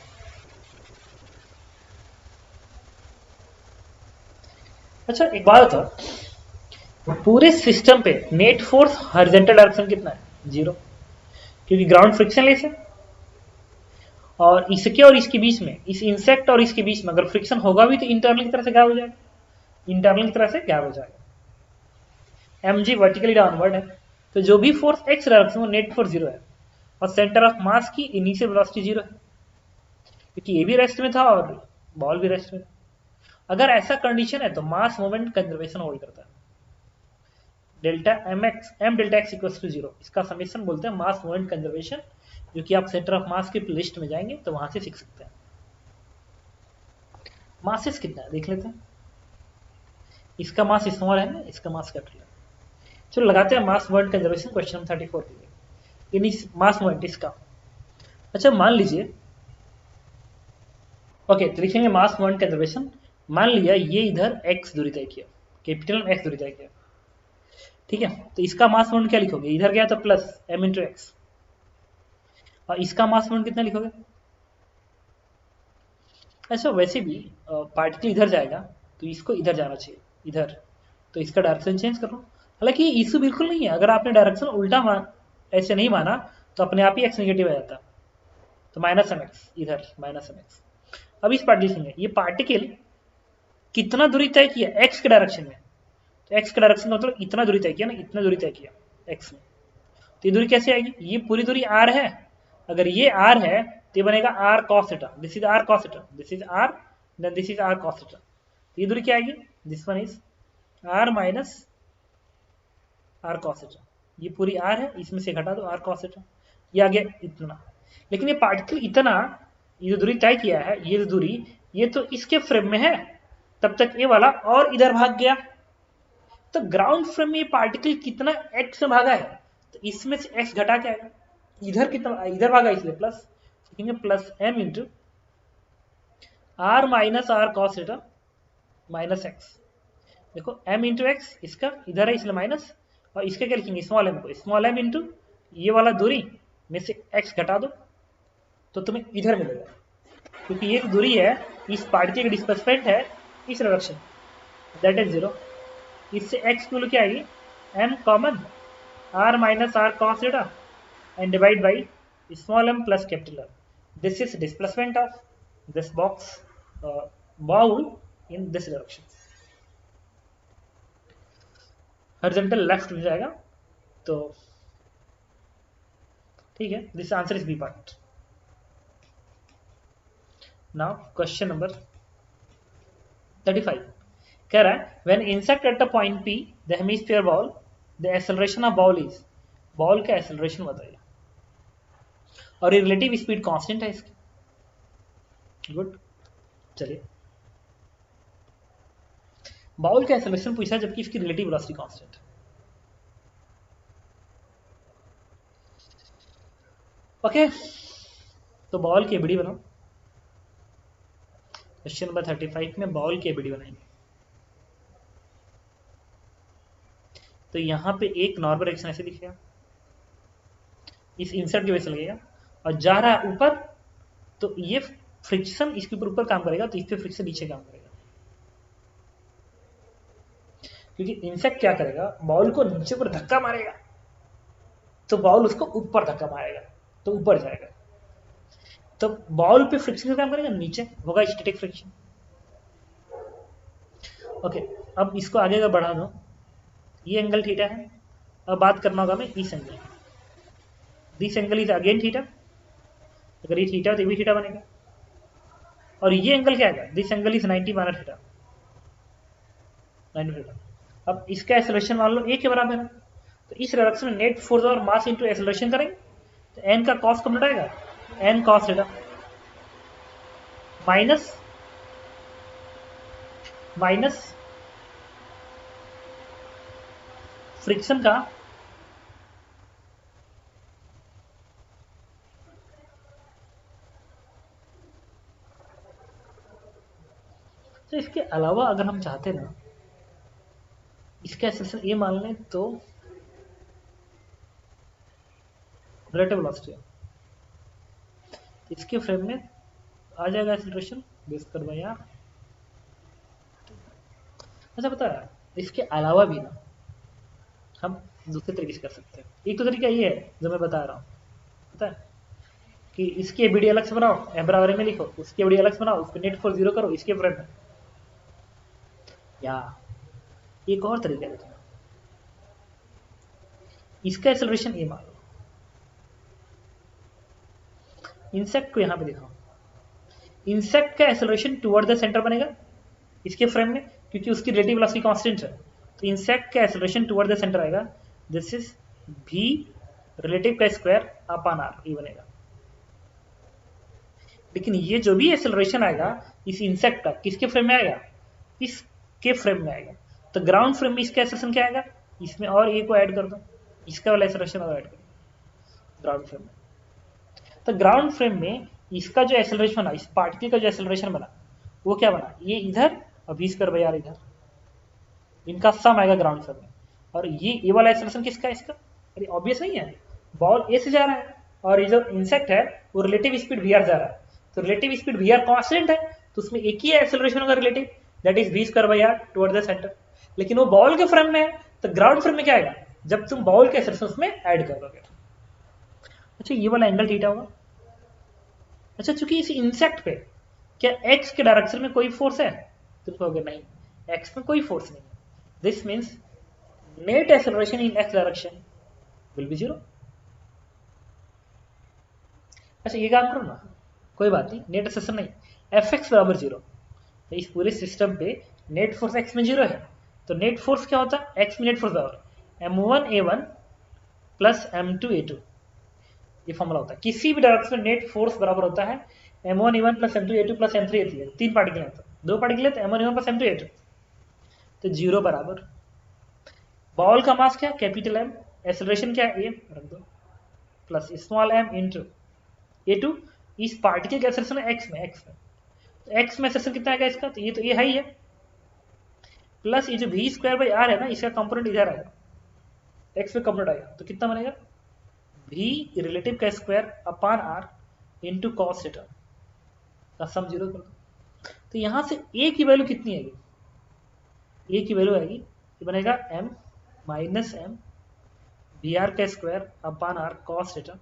A: अच्छा एक बात बताओ, पूरे सिस्टम पे नेट फोर्स हॉरिजॉन्टल डायरेक्शन कितना है, 0, क्योंकि ग्राउंड फ्रिक्शनलेस है। और इसके और इसके बीच में, इस इंसेक्ट और इसके बीच में अगर फ्रिक्शन होगा भी तो इंटरनल की तरह से गायब हो जाएगा, इंटरनल की तरह से गायब हो जाएगा। mg वर्टिकली डाउनवर्ड है, तो जो भी फोर्स एक्स डायरेक्शन में नेट फोर्स 0 है और सेंटर ऑफ मास की इनिशियल वेलोसिटी 0 है, क्योंकि ये भी रेस्ट में था और बॉल भी रेस्ट में था। अगर ऐसा कंडीशन है तो मास मोमेंट कंजर्वेशन होल्ड करता है, delta m delta x equal to 0, इसका समेशन बोलते हैं मास मोमेंट कंजर्वेशन, जो कि आप सेंटर ऑफ मास की लिस्ट में जाएंगे तो वहां से सीख सकते हैं। मासेस कितना है देख लेते हैं। इसका मास स्मॉल है ना, इसका मास कैपिटल है। चलो लगाते हैं मास मोमेंट कंजर्वेशन क्वेश्चन 34 के लिए, मास मोमेंट इसका। अच्छा मान लीजिए, ओके तो लिखेंगे मास मोमेंट कंजर्वेशन। मान लिया ये इधर x दूरी तय किया, कैपिटल x दूरी तय किया, ठीक है, तो इसका मास मोमेंट क्या लिखोगे, इधर गया तो प्लस m इंटू एक्स, और इसका मास मोमेंट कितना लिखोगे। अच्छा वैसे भी पार्टिकल इधर जाएगा तो इसको इधर जाना चाहिए, इधर, तो इसका डायरेक्शन चेंज कर लो। हालांकि ये इशू बिल्कुल नहीं है, अगर आपने डायरेक्शन उल्टा ऐसे नहीं माना तो अपने आप ही x नेगेटिव आ जाता, तो माइनस एम एक्स इधर, माइनस एम एक्स। अब इस पार्टिकल में ये पार्टिकल कितना दूरी तय किया x के डायरेक्शन में, तो x के डायरेक्शन का मतलब इतना दूरी तय किया ना, इतना दूरी तय किया x में, तो ये दूरी कैसे आएगी, ये पूरी दूरी r है, अगर ये r है तो ये बनेगा r cos theta, this is r cos theta, this is r, then this is r cos theta, तो ये दूरी क्या आएगी, this one is r minus r cos theta, ये पूरी r है, इसमें से घटा दो r cos थीटा, ये आ गया इतना। लेकिन ये पार्टिकल इतना, ये जो दूरी तय किया है, ये जो दूरी, ये तो इसके फ्रेम में है, तब तक ये वाला और इधर भाग गया, तो ग्राउंड फ्रेम में ये पार्टिकल कितना x में भागा है, तो इसमें से x घटा के आएगा, इधर कितना, इधर भागा इसलिए plus, plus m into r minus r cos theta minus x, देखो m इंटू एक्स, इसका इधर है इसलिए माइनस, और इसके क्या लिखेंगे, स्मॉल m को, स्मॉल m इंटू ये वाला दूरी में से x घटा दो तो तुम्हें इधर मिलेगा, क्योंकि ये दूरी है, इस पार्टिकल की डिस्प्लेसमेंट है इस डायरेक्शन, दैट इज 0, इससे x की वैल्यू क्या आएगी, m common r minus r cos theta and divide by small m plus capital M, this is displacement of this box bowl in this direction, horizontal left में जाएगा, तो ठीक है, this answer is B part. Now question number 35 कह रहा है when insect at the point P the hemisphere ball the acceleration of ball is, ball का acceleration बताइए, और ये रिलेटिव स्पीड कांस्टेंट है इसकी, गुड। चलिए बॉल का एक्सेलरेशन पूछा जबकि इसकी रिलेटिव वेलोसिटी कांस्टेंट, ओके तो बॉल की एबीडी बनाओ। क्वेश्चन नंबर 35 में बॉल की एबीडी बनाएंगे, तो यहां पे एक नॉर्मल डायरेक्शन ऐसे दिखेगा, इस इंसर्ट की वजह से लगेगा और जा रहा है ऊपर, तो ये फ्रिक्शन इसके ऊपर काम करेगा, तो इस पे फ्रिक्शन नीचे काम करेगा, क्योंकि इंसेक्ट क्या करेगा, बॉल को नीचे पर धक्का मारेगा, तो बॉल उसको ऊपर धक्का मारेगा, तो ऊपर जाएगा। तो बॉल पे फ्रिक्शन का काम करेगा, नीचे होगा स्टैटिक फ्रिक्शन। ओके, अब इसको आगे का बढ़ा दो, ये एंगल थीटा है। अब बात करना होगा हमें इस angle, this angle is again theta. अगर ये थीटा तो ये भी थीटा बनेगा। और ये एंगल क्या है, this angle is 90 minus theta, 90 theta. अब इसका एक्सेलरेशन मान लो ए के बराबर है, तो इस डायरेक्शन में नेट फोर्स और मास इनटू एक्सेलरेशन करेंगे, तो एन का कॉस कम आएगा, N cos theta minus friction का तो इसके अलावा अगर हम चाहते ना इसका एक्सेलरेशन ए मान लें तो रिलेटिव वेलोसिटी इसके फ्रेम में आ जाएगा एक्सेलरेशन बेस कर भाई यार। अच्छा पता है, इसके अलावा भी ना हम दूसरे तरीके से कर सकते हैं। एक तो तरीका ये है जो मैं बता रहा हूँ, पता है कि इसकी एबीडी अलग से बनाओ, एम बराबर में लिखो, उसकी एबीडी अलग से बनाओ, उसको नेट फोर्स 0 करो इसके फ्रेम में। या एक और तरीका है, इसका एक्सेलरेशन ए मान लो, इंसेक्ट को यहां पे दिखाओ, इंसेक्ट का एक्सेलरेशन टुवर्ड द सेंटर बनेगा इसके फ्रेम में, क्योंकि उसकी रिलेटिव वेलोसिटी कांस्टेंट है। तो इंसेक्ट का एक्सेलरेशन टुवर्ड द सेंटर आएगा, दिस इज v रिलेटिव का स्क्वायर अपॉन r, ये बनेगा। लेकिन ये जो भी एक्सेलरेशन आएगा इस इंसेक्ट का किसके फ्रेम में आएगा, इसके फ्रेम में आएगा। तो ग्राउंड फ्रेम में इसका एक्सेलरेशन क्या आएगा, इसमें और ए को ऐड कर दो, इसका वाला एक्सेलरेशन और ऐड कर दो ग्राउंड फ्रेम में। तो ग्राउंड फ्रेम में इसका जो एक्सेलरेशन बना, इस पार्टिकल का जो एक्सेलरेशन बना वो क्या बना, ये इधर और 20 कर यार इधर, इनका सम आएगा ग्राउंड फ्रेम में। और ये वाला एक्सेलरेशन किसका है, इसका, अरे ऑब्वियस नहीं है, बॉल ए से जा रहा है और ये जो इंसेक्ट है वो रिलेटिव स्पीड वी जा रहा है, तो रिलेटिव स्पीड वी कांस्टेंट है, तो उसमें एक ही एक्सेलरेशन होगा रिलेटिव, दैट इज 20 कर यार टुवर्ड द सेंटर। लेकिन वो बॉल के फ्रेम में है, तो ग्राउंड फ्रेम में क्या आएगा, जब तुम बॉल के एक्सेलरेशन उसमें ऐड करोगे। अच्छा ये वाला एंगल थीटा होगा। अच्छा चूंकि इस इंसेक्ट पे क्या एक्स के डायरेक्शन में कोई फोर्स है, तो कहोगे नहीं, एक्स में कोई फोर्स नहीं है, this means net acceleration in x direction will be 0। अच्छा ये काम करो ना, कोई बात नहीं, नेट एक्सेलरेशन नहीं, एफ एक्स बराबर 0, तो इस पूरे सिस्टम पे नेट फोर्स एक्स में 0 है, तो नेट फोर्स क्या होता है, एक्स में नेट फोर्स बराबर m1a1 प्लस m2a2, ये फॉर्मूला होता है। किसी भी डायरेक्शन में नेट फोर्स बराबर होता है m1a1 plus m2a2 plus m3a3, तीन पार्टिकल है तो दो पार्टिकल है तो m1a1 प्लस m2a2, तो 0 बराबर बॉल का मास क्या, कैपिटल M, एक्सेलरेशन क्या है, a रख दो, plus small m into a2, इस पार्टिकल का एक्सेलरेशन है x में, तो x में एक्सेलरेशन कितना आएगा इसका, तो ये तो ये है ही है, प्लस ये जो v स्क्वायर बाई r है ना, इसका कंपोनेंट इधर आएगा, x में कंपोनेंट आएगा, तो कितना बनेगा, v रिलेटिव का square upon r into cos theta का सम 0 कर दो। तो यहां से a की वैल्यू कितनी आएगी, a की वैल्यू आएगी, ये बनेगा m minus m v r का square upon r cos theta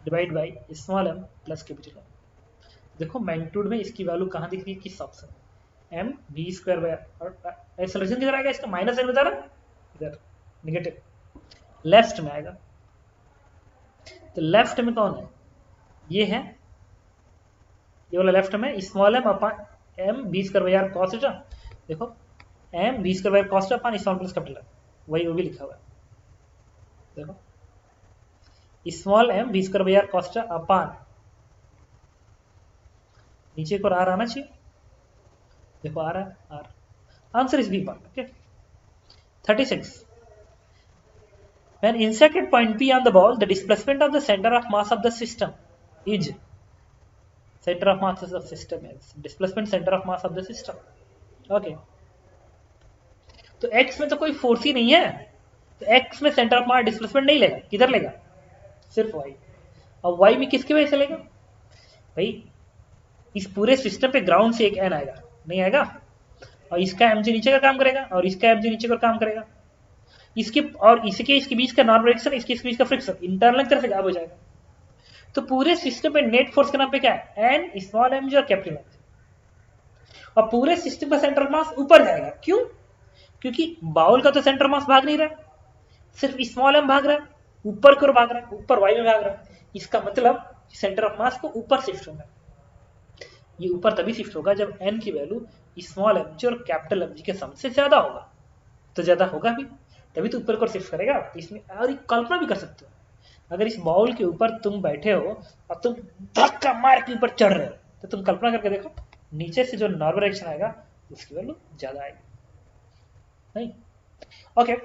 A: divide by small m plus capital M। देखो मैग्नीट्यूड में इसकी वैल्यू कहां दिख रही है, किस ऑप्शन में, m v स्क्वायर बाई, और एक्सेलरेशन किधर आएगा इसका, माइनस m बता रहा इधर नेगेटिव, लेफ्ट में आएगा। तो लेफ्ट में कौन है, ये है, ये वाला लेफ्ट में small m upon m v square by r cos theta, देखो m v square by cos theta upon small plus capital है, वही वो भी लिखा हुआ है, देखो small m v square by r cos theta upon, नीचे को r आना चाहिए, देखो आ रहा है r, answer is B part. Okay 36, when insect at point P on the ball, the displacement of the center of mass of the system is, center of mass of the system is displacement center of mass of the system। Okay तो x में तो कोई force ही नहीं है, तो x में centre of mass displacement नहीं लेगा, किधर लेगा, सिर्फ y, और y में किसकी वजह से लेगा, भाई इस पूरे सिस्टम पे ग्राउंड से एक n आएगा, नहीं आएगा, और इसका mg नीचे का काम करेगा और इसका mg नीचे का काम करेगा, इसके और इसके बीच का नॉर्मल डायरेक्शन, इसके बीच का फ्रिक्शन, इंटरनल तरफ से गायब हो जाएगा। तो पूरे सिस्टम में नेट फोर्स के नाम पे क्या है, एन स्मॉल एम जी और कैपिटल एम। और पूरे सिस्टम का सेंट्रल मास ऊपर जाएगा। क्यों? क्योंकि बाउल का तो सेंट्रल मास भाग नहीं रहा है, सिर्फ स्मॉल एम भाग रहा है, ऊपर की ओर भाग रहा है, ऊपर वाई में भाग रहा है। इसका मतलब सेंटर ऑफ मास को ऊपर शिफ्ट होगा। ये ऊपर तभी शिफ्ट होगा जब एन की वैल्यू स्मॉल एम जी और कैपिटल एम जी के सम से ज्यादा होगा। तो ज्यादा होगा भी तभी तो ऊपर की ओर शिफ्ट करेगा। इसमें और एक कल्पना भी कर सकते हो, अगर इस बाउल के ऊपर तुम बैठे हो और तुम धक्का मार के ऊपर चढ़ रहे हो, तो तुम कल्पना करके देखो नीचे से जो नॉर्मल डायरेक्शन आएगा उसकी वैल्यू ज्यादा आएगी, नहीं? ओके,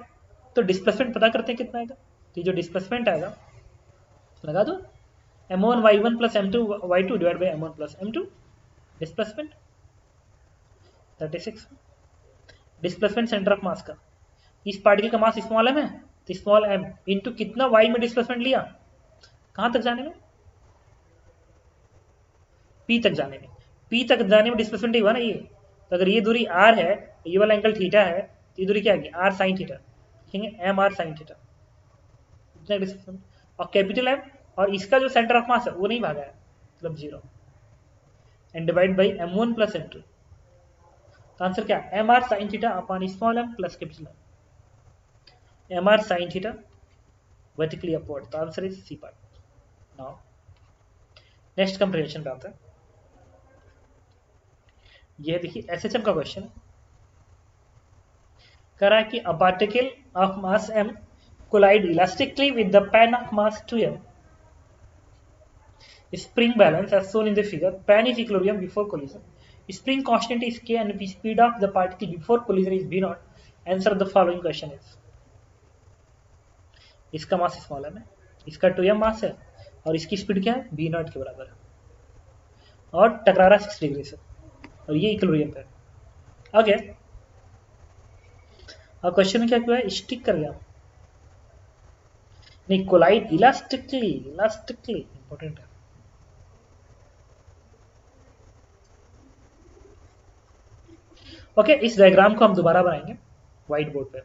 A: तो डिस्प्लेसमेंट पता करते हैं कितना आएगा। तो जो डिस्प्लेसमेंट आएगा लगा दो m1 y1 plus m2 y2 divide by m1 plus m2 displacement 36। Displacement centre of मास का, इस पार्टिकल का मास स्मॉल एम है तो स्मॉल एम इंटू कितना वाई में डिस्प्लेसमेंट लिया, कहां तक जाने में, पी तक जाने में। पी तक जाने में डिस्प्लेसमेंट ही हुआ ना ये। तो अगर ये दूरी आर है, ये वाला एंगल थीटा है, तो ये दूरी क्या आएगी, आर साइन थीटा, लिखेंगे एम आर साइन थीटा, इतना डिस्प्लेसमेंट। और कैपिटल एम और इसका जो सेंटर ऑफ मास है वो नहीं भागा है, मतलब 0, and divide by m1 plus m2। तो आंसर क्या, m r sine theta upon small m plus capital M r sine theta vertically upward. तो answer is C part. Now next comprehension पे आते हैं। ये देखिए एसएचएम का क्वेश्चन है, कह रहा है कि a particle of mass m collide elastically with the pan of mass 2m. Spring balance as shown in the figure. Pan is equilibrium before collision. Spring constant is k and the speed of the particle before collision is v naught. Answer the following question is. इसका mass small है, इसका 2m मास है और इसकी speed क्या है, v not के बराबर है और टकरा रहा है 6 डिग्री से और ये इक्विलिब्रियम पे है। ओके, और क्वेश्चन में क्या हुआ है, स्टिक कर गया नहीं, कोलाइड इलास्टिकली, इलास्टिकली इंपॉर्टेंट है। ओके, इस डायग्राम को हम दोबारा बनाएंगे व्हाइट बोर्ड पे।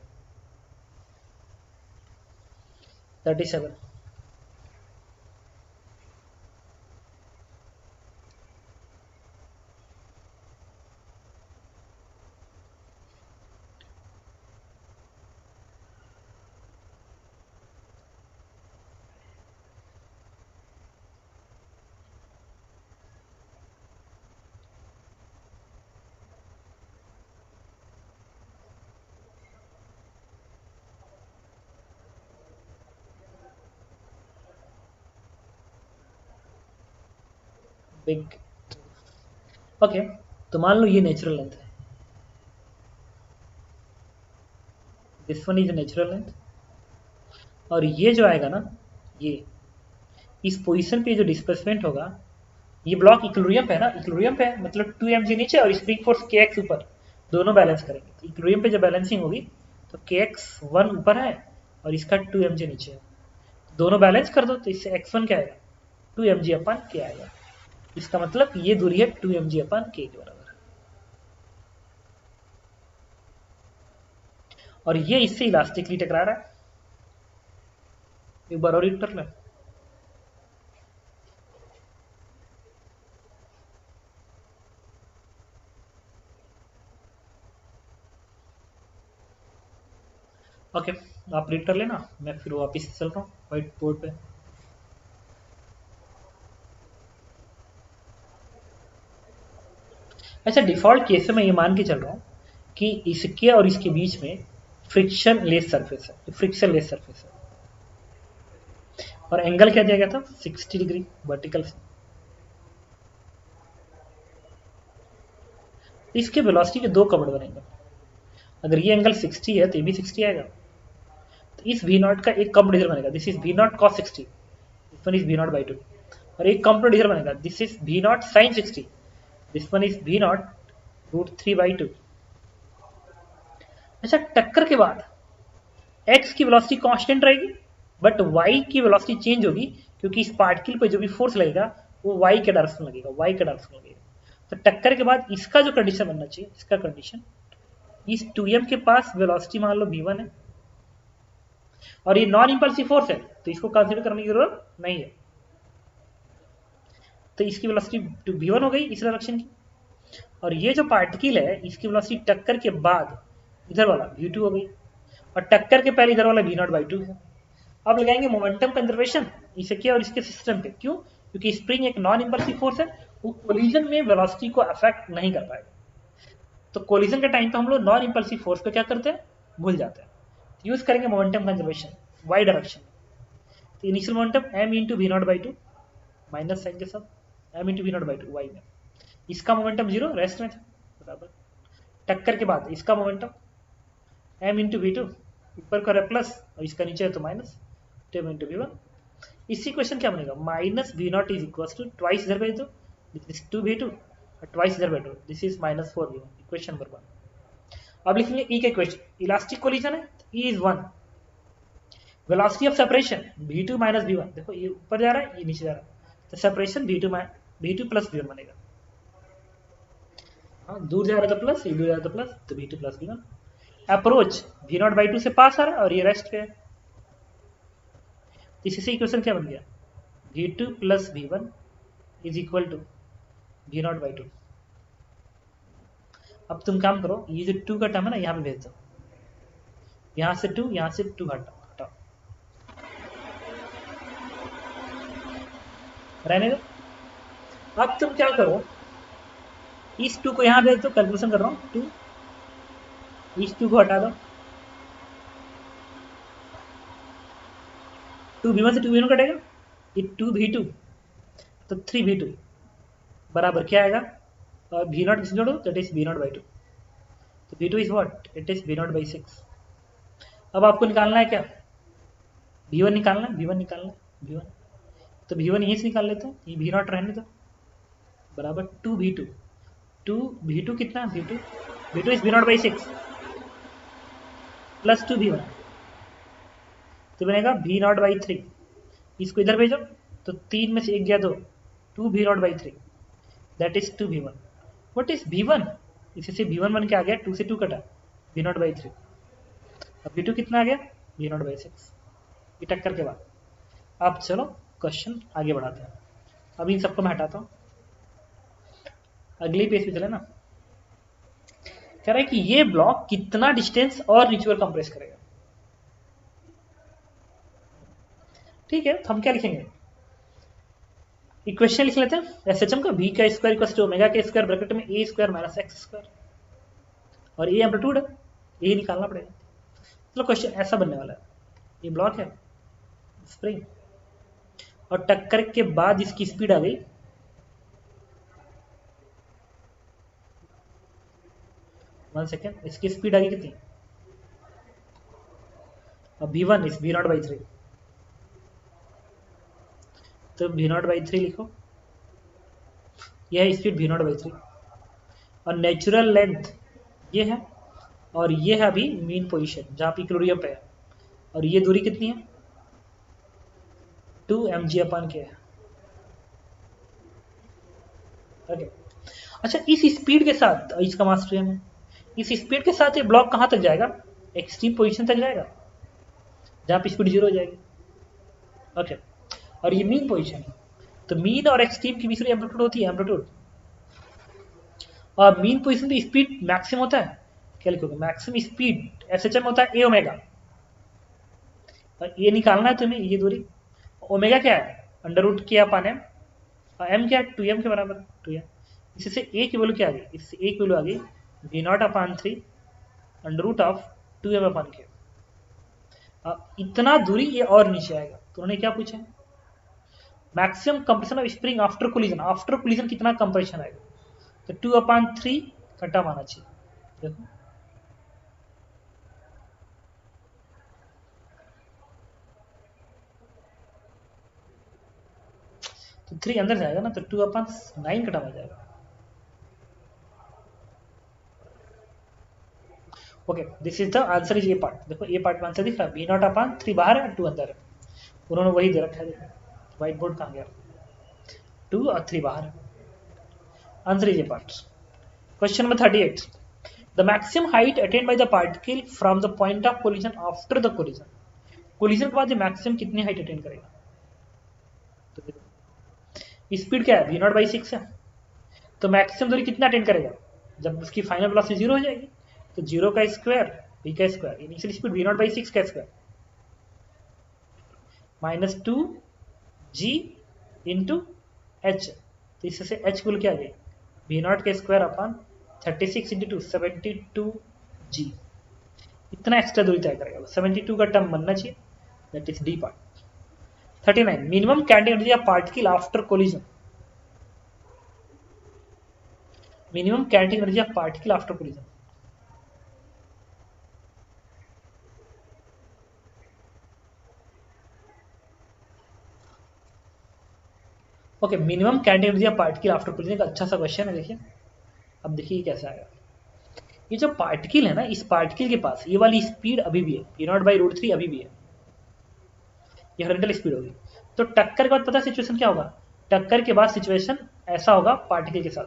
A: 37 बिग। ओके, तो मान लो ये नेचुरल लेंथ है, this one is natural length, और ये जो आएगा ना, ये इस पोजीशन पे जो डिस्प्लेसमेंट होगा, ये ब्लॉक इक्विलिब्रियम पे है ना, इक्विलिब्रियम पे है मतलब 2mg नीचे और स्प्रिंग फोर्स kx ऊपर, दोनों बैलेंस करेंगे। तो इक्विलिब्रियम पे जब बैलेंसिंग होगी तो kx 1 ऊपर है और इसका 2mg नीचे है, दोनों बैलेंस कर दो तो इससे x1 क्या आएगा, 2mg अपन k आएगा। इसका मतलब ये दूरी है 2mg अपन k के बराबर है, और ये इससे इलास्टिकली टकरा रहा है। एक बार और रीड कर लें। ओके, आप रीड कर लेना, मैं फिर वापिस चल रहा हूँ व्हाइट बोर्ड पे। अच्छा, डिफॉल्ट केस में मैं ये मान के चल रहा हूँ कि इसके और इसके बीच में फ्रिक्शन लेस सरफेस है, फ्रिक्शन लेस सरफेस है, और एंगल क्या दिया गया था, 60 डिग्री वर्टिकल से। इसके वेलोसिटी के दो कपड़ बनेंगे, अगर ये एंगल 60 है तो ये भी 60 आएगा। तो इस v नॉट का एक कंपोनेंट बनेगा, this is v not cos 60, this one is v not by 2, और एक कंपोनेंट बनेगा, this is v not sin 60, this one is v not √3/2। अच्छा, टक्कर के बाद x की वेलोसिटी कांस्टेंट रहेगी बट y की वेलोसिटी चेंज होगी, क्योंकि इस पार्टिकल पे जो भी फोर्स लगेगा वो y के डायरेक्शन लगेगा, y के डायरेक्शन लगेगा। तो टक्कर के बाद इसका जो कंडीशन बनना चाहिए, इसका कंडीशन, इस 2m के पास वेलोसिटी मान लो v1 है और ये नॉन इंपल्सिव फोर्स है तो इसको कंसीडर करने की जरूरत नहीं है। तो इसकी वेलोसिटी v1 हो गई इस डायरेक्शन की, और ये जो पार्टिकल है इसकी वेलोसिटी टक्कर के बाद इधर वाला v2 हो गई, और टक्कर के पहले इधर वाला v0/2 है। अब लगाएंगे मोमेंटम कंजर्वेशन इसे क्या और इसके सिस्टम पे। क्यों? क्योंकि स्प्रिंग एक नॉन इंपल्सिव फोर्स है, वो कोलिजन में वेलोसिटी को अफेक्ट नहीं कर पाएगा। तो कोलिजन के टाइम पे हम लोग नॉन इंपल्सिव फोर्स को क्या करते हैं, भूल जाते हैं। यूज करेंगे मोमेंटम कंजर्वेशन वाई डायरेक्शन। तो initial momentum m into v0/2 minus sine के साथ m इंटू v0/2 वाई में, इसका मोमेंटम 0 रेस्ट में था बराबर। टक्कर के बाद इसका मोमेंटम m इंटू v2 ऊपर का प्लस और इसका नीचे है तो माइनस m इंटू v1। इसी क्वेश्चन क्या बनेगा, minus v0 is equal to twice इधर भेज दो, दिस इज 2v2 और ट्वाइस इधर भेज दो, this is minus 4v1। Equation number 1। अब लिखेंगे ई का इक्वेशन, इलास्टिक कोलिजन है E is 1, velocity of separation v2 minus v1। देखो ये ऊपर जा रहा है ये नीचे जा रहा है, तो सेपरेशन v2 प्लस v1 बनेगा। हाँ दूर जा रहा था प्लस, ये दूर जा रहा था प्लस, तो v2 plus v1। Approach v0/2 से पास आ रहा है और ये रेस्ट पे है, इससे इक्वेशन क्या बन गया, v2 plus v1 is equal to v0/2। अब तुम काम करो, ये जो 2 का टर्म है ना यहाँ पे भेज दो, यहाँ से 2 यहाँ से 2 हटाओ रहने दो। अब तुम क्या करो, इस 2 को यहाँ भेज दो, कैलकुलेशन कर रहा हूँ 2, इस 2 को हटा दो, 2v1 से 2v1 कटेगा, ये 2v2 तो 3v2 बराबर क्या आएगा, और v0 किससे जोड़ो, दैट इज v0/2। तो v2 is what, it is v0/6। अब आपको निकालना है क्या, v1 निकालना है, v1 निकालना है, v1। तो v1 यहीं से निकाल लेते हैं, ये v0 रहने दो बराबर 2v2। 2v2 कितना है, v2 is v0/6 plus 2v1 तो बनेगा v0/3। इसको इधर भेजो तो 3 में से 1 गया 2, 2v0/3 that is 2v1। What is v1, इसी से v1 बन के आ गया, 2 से 2 कटा v0/3। अब v2 कितना आ गया, v0/6। ये टक्कर के बाद। अब चलो क्वेश्चन आगे बढ़ाते हैं। अब इन सबको मैं हटाता हूँ, अगली पेज पे चले ना। कह रहा है कि ये ब्लॉक कितना डिस्टेंस और नीचे कंप्रेस करेगा। ठीक है, तो हम क्या लिखेंगे, इक्वेशन लिख लेते हैं एसएचएम का, v का स्क्वायर इक्वल टू ओमेगा के स्क्वायर ब्रैकेट में a square minus x square, और ये एम्पलीट्यूड है, ये निकालना पड़ेगा। चलो क्वेश्चन ऐसा बनने वाला है, ये ब्लॉक है स्प्रिंग, और टक्कर के बाद इसकी स्पीड आ गई 1 सेकेंड, इसकी स्पीड आ गई कितनी, अब v1 इज v0/3, तो v0/3 लिखो, यह है स्पीड v0/3, और नेचुरल लेंथ ये है, और ये है अभी मीन पोजीशन जहां पे इक्विलिब्रियम पे है, और ये दूरी कितनी है 2 mg/k है। ओके, अच्छा इस स्पीड के साथ, इसका मास है, इस स्पीड के साथ ये ब्लॉक कहां तक जाएगा, एक्सट्रीम पोजीशन तक जाएगा जहां पे स्पीड 0 हो जाएगी। ओके, और ये मीन पोजीशन है, तो मीन और एक्सट्रीम की बीच में एम्पलीट्यूड होती है, एम्पलीट्यूड, और मीन पोजीशन पे स्पीड मैक्सिमम होता है, क्या लिखोगे, मैक्सिमम स्पीड एसएचएम होता है a ओमेगा, और ये निकालना है तुम्हें, ये दूरी ओमेगा क्या है √k/m, और m क्या है 2m के बराबर 2m। इससे a की वैल्यू क्या आ गई, इससे a की वैल्यू आ गई v0/3 √2m/k। इतना दूरी ये और नीचे आएगा, तो उन्होंने क्या पूछा है, maximum compression of spring after collision, after collision कितना कंप्रेशन आएगा, तो 2/3 का टर्म आना चाहिए। देखो तो 3 अंदर जाएगा ना, तो 2/9 का टर्म आ जाएगा। Okay, this is the answer is a part. देखो ए पार्ट में आंसर दिख रहा है, v0/3 बाहर है 2 अंदर है, उन्होंने वही दे रखा है। देखो व्हाइट बोर्ड कहाँ गया, 2 और 3 बाहर है, answer is a part. Question number 38, the maximum height attend by the particle from the point of collision after the collision collision के बाद ये मैक्सिमम कितनी हाइट अटेन करेगा? तो स्पीड क्या है? v0/6 है, तो मैक्सिमम दूरी कितना अटेन करेगा जब उसकी फाइनल वेलोसिटी 0 हो जाएगी? तो 0 का स्क्वायर v का स्क्वायर, इनिशियल स्पीड v0/6 का स्क्वायर -2g इंटू h, तो इससे h कुल क्या आ गई? v0 का स्क्वायर अपन 36 इंटू 72g, इतना एक्स्ट्रा दूरी तय करेगा। 72 का टर्म बनना चाहिए, that is D part. 39 minimum kinetic energy of particle after collision. Minimum kinetic energy of particle after collision. Okay, minimum kinetic energy of particle after collision का अच्छा सा क्वेश्चन है। देखिए अब देखिए कैसे आएगा। ये जो पार्टिकल है ना, इस पार्टिकल के पास ये वाली स्पीड अभी भी है, v0/√3 अभी भी है, ये हॉरिजॉन्टल स्पीड होगी। तो टक्कर के बाद पता सिचुएशन क्या होगा? टक्कर के बाद सिचुएशन ऐसा होगा पार्टिकल के साथ,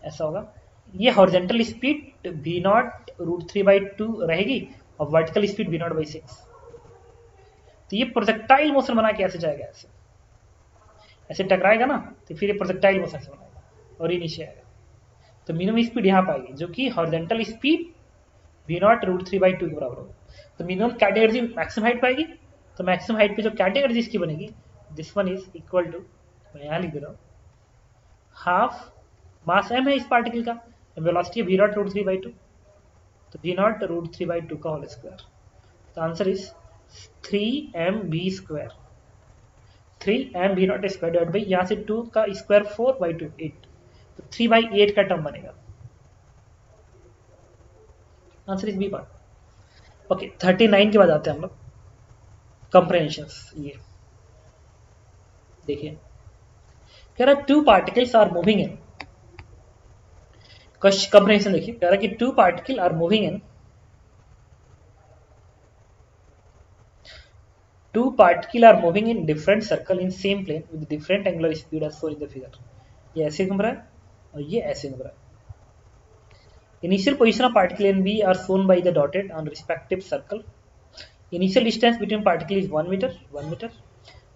A: ऐसा होगा। ये हॉरिजॉन्टल स्पीड v0√3/2 रहेगी और वर्टिकल स्पीड v0/6। तो ये प्रोजेक्टाइल मोशन बना के ऐसे जाएगा, ऐसे ऐसे टकराएगा ना, तो फिर ये प्रोजेक्टाइल मोशन से बनाएगा और ये नीचे आएगा। तो मिनिमम स्पीड यहाँ पाएगी जो कि हॉरिजॉन्टल स्पीड v0√3/2 के बराबर होगा। तो minimum kinetic energy maximum height पाएगी, तो मैक्सिमम हाइट पे जो काइनेटिक एनर्जी इसकी बनेगी, this one is equal to, मैं यहाँ लिख दे रहा हूँ, हाफ मास m है इस पार्टिकल का, वेलोसिटी v0√3/2, तो v0√3/2 का होल स्क्वायर। तो answer is 3mv², 3mv0 square divide by, यहाँ से 2 का स्क्वायर 4/2 8, तो 3/8 का टर्म बनेगा। Answer is B part. Okay, 39 के बाद आते हैं हम लोग कंप्रेहेंशंस। ये देखिए कह रहा है 2 particles are moving in, comprehension देखिए, कह रहा है कि 2 particle are moving in, 2 particle are moving in different circle in same plane with different angular speed as shown in the figure। ये ऐसे घूम रहा है और ये ऐसे घूम रहा है। Initial position of particle A and B are shown by the dotted on respective circle। Initial distance between particle is 1 meter, 1 meter।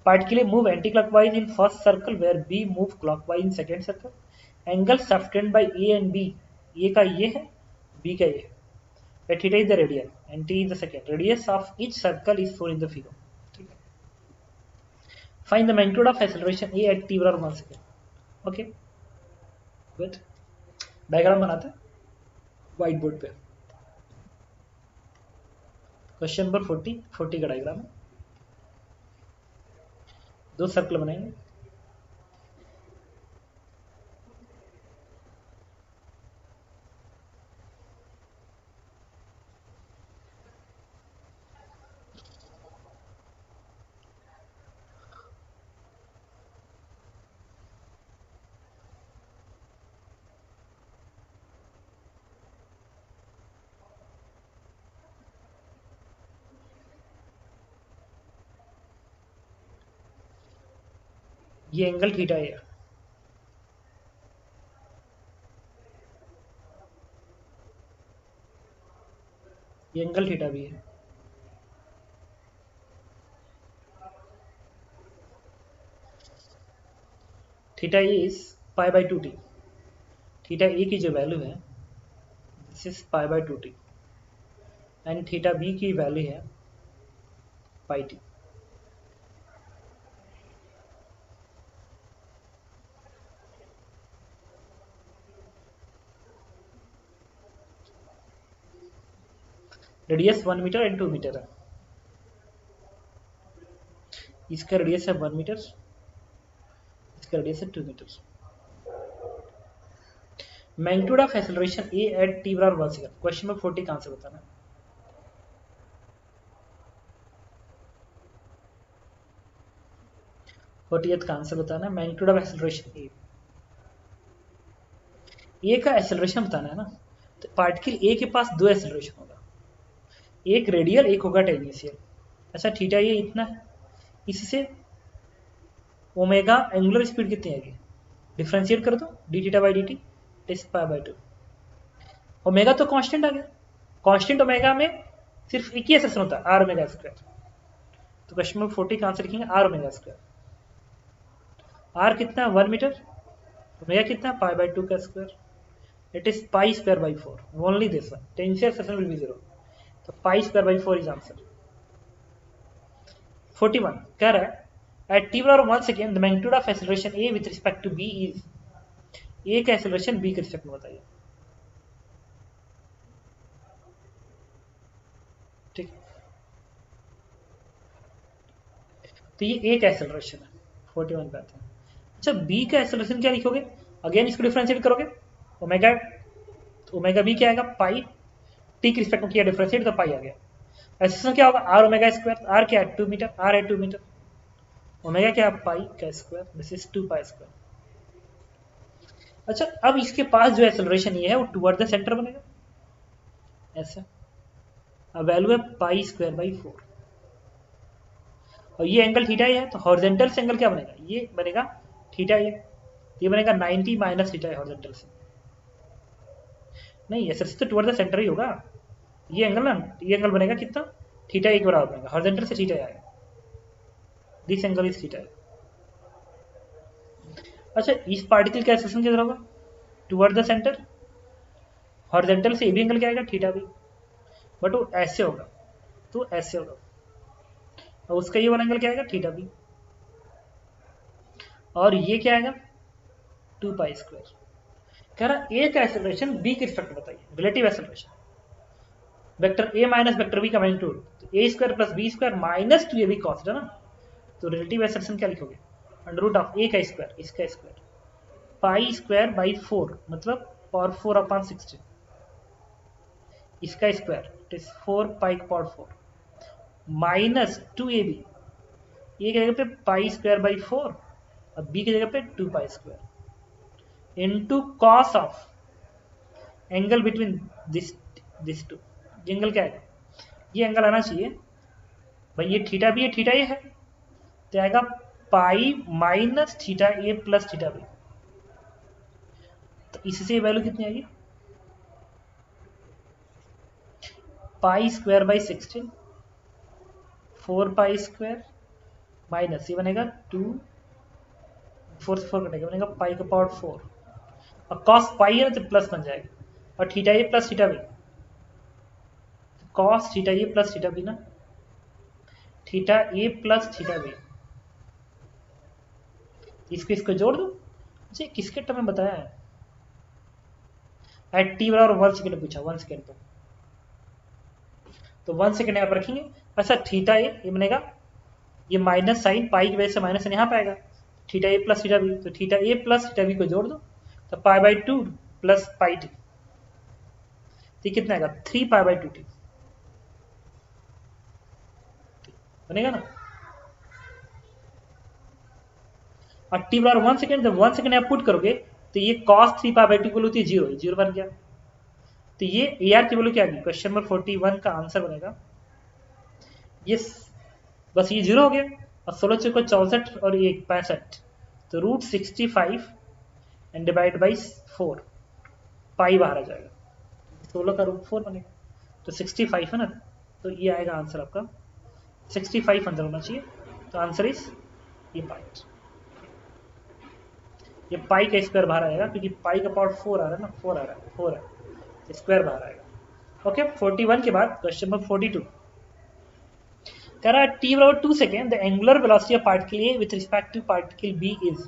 A: Particle A move anti-clockwise in first circle where B move clockwise in second circle। Angle subtended by A and B, A का ये है, B का ये है। Where theta is the radian and T is the second radius of each circle is shown in the figure। Find the magnitude of acceleration A at t बराबर 1 second. Okay, good, diagram बनाते हैं white board पे। Question number 40 का diagram है। 2 circle बनाएंगे, ये angle theta है, ये एंगल थीटा भी है। थीटा इज π/2t, थीटा ए की जो वैल्यू है this is π/2t and theta B की वैल्यू है πt। Radius 1 metre and 2 metre है, इसका रेडियस है 1 मीटर, इसका रेडियस है 2 मीटर। Magnitude of acceleration A at t बराबर 1 सेकंड। क्वेश्चन नंबर 40 का आंसर बताना है। 40th का आंसर बताना है। मैग्नीट्यूड ऑफ एक्सेलरेशन ए का एक्सेलरेशन बताना है ना, तो पार्टिकल ए के पास 2 एक्सेलरेशन होगा, एक रेडियल एक होगा टेंजेंशियल। अच्छा, थीटा ये इतना है, इससे ओमेगा एंगुलर स्पीड कितनी आएगी, डिफरेंशिएट कर दो, d theta by d t is π/2। Omega तो कांस्टेंट आ गया, कांस्टेंट ओमेगा में सिर्फ एक ही एक्सेलेरेशन होता है आर ओमेगा स्क्वायर। तो क्वेश्चन नंबर 40 का आंसर लिखेंगे आर ओमेगा स्क्वायर। आर कितना 1 मीटर, ओमेगा कितना पाई बाय 2 का square, it is pi square by 4, only this one, tangential acceleration will be 0, तो pi square by 4 is answer. 41 कह रहा है at t बराबर 1 second the magnitude of acceleration a with respect to b is, a का acceleration b के respect में बताइए। ठीक, तो ये a का एक्सेलरेशन है। 41 पे आते हैं। अच्छा b का एक्सेलरेशन क्या लिखोगे, अगेन इसको डिफरेंशिएट करोगे, ओमेगा, तो ओमेगा b क्या आएगा पाई, t के रिस्पेक्ट में किया डिफरेंशिएट तो पाई आ गया। एक्सेलरेशन क्या होगा आर ओमेगा स्क्वायर, आर क्या है 2 मीटर, आर है 2 मीटर, ओमेगा क्या है पाई का square, this is 2 pi square. अच्छा अब इसके पास जो एक्सेलरेशन ये है वो टुवर्ड द सेंटर बनेगा ऐसा, अब वैल्यू है पाई स्क्वायर बाई 4, और ये एंगल थीटा है, तो हॉरिजॉन्टल से एंगल क्या बनेगा, ये बनेगा थीटा, ये बनेगा 90 माइनस थीटा है हॉरिजॉन्टल से, नहीं ऐसे तो टुवर्ड द सेंटर ही होगा, ये एंगल ना, ये एंगल बनेगा कितना थीटा एक बराबर बनेगा, हॉरिजॉन्टल से थीटा आएगा, दिस एंगल इज थीटा। अच्छा इस पार्टिकल का एक्सेलरेशन किधर होगा टुवर्ड द सेंटर, हॉरिजॉन्टल से ये भी एंगल क्या आएगा थीटा भी, बट वो ऐसे होगा, तो ऐसे होगा, और उसका ये वाला एंगल क्या आएगा थीटा भी, और ये क्या आएगा 2 पाई स्क्वायर। कह रहा ए का एक्सेलरेशन बी के रिस्पेक्ट बताइए, relative acceleration, vector a minus vector b का मैग्नीट्यूड, तो a square plus b square minus 2 a b cos है ना, तो रिलेटिव एक्सेलरेशन क्या लिखोगे अंडर रूट ऑफ ए का स्क्वायर, इसका स्क्वायर पाई स्क्वायर बाई 4 मतलब पावर 4 अपॉन 16, इसका square it is 4 pi power 4 minus 2 a b, a की जगह पे पाई स्क्वायर बाई 4 और बी की जगह पे 2 pi square into cos of angle between this two, ये एंगल क्या है, ये एंगल आना चाहिए भाई, ये थीटा भी है थीटा ये है, तो आएगा पाई minus theta a plus theta B, तो इससे वैल्यू कितनी आएगी पाई square by 16, 4 pi square minus ये बनेगा 2, 4 से 4 कटेगा बनेगा पाई का पावर 4, और कॉस पाई है ना तो प्लस बन जाएगा, और theta a plus theta b, cos theta a plus theta b ना, theta a plus theta b, इसको जोड़ दो, जी किसके टर्म में बताया है, एट टी बराबर 1 सेकेंड पूछा, 1 सेकेंड पे, तो 1 सेकेंड यहाँ पर रखेंगे। अच्छा थीटा ये बनेगा, ये माइनस साइन पाई की वजह से माइनस यहाँ पे आएगा, theta a plus theta B, तो theta a plus theta B को जोड़ दो, तो pi by 2 plus pi T, तो कितना आएगा 3 पाई बाई 2 टी बनेगा ना, और टी बराबर 1 सेकेंड, जब 1 सेकेंड आप पुट करोगे तो ये cos 3 पाई बाई 2 को होती है 0, 0 बन गया, तो ये ए आर की वैल्यू क्या आ गई, क्वेश्चन नंबर 41 का आंसर बनेगा ये, बस ये 0 हो गया, और 16 चौको 64 और 1 65, तो रूट 65 एंड डिवाइड बाई 4, पाई बाहर आ जाएगा, 16 का रूट 4 बनेगा, तो 65 है ना, तो ये आएगा आंसर आपका 65 अंदर होना चाहिए, तो आंसर इज ये पाई, ये पाई का स्क्वायर बाहर आएगा क्योंकि पाई का पावर 4 आ रहा है ना, 4 आ रहा है, 4 है, स्क्वायर बाहर आएगा। ओके 41 के बाद क्वेश्चन नंबर 42 कह रहा है t बराबर 2 second the angular velocity of particle A with respect to particle B is,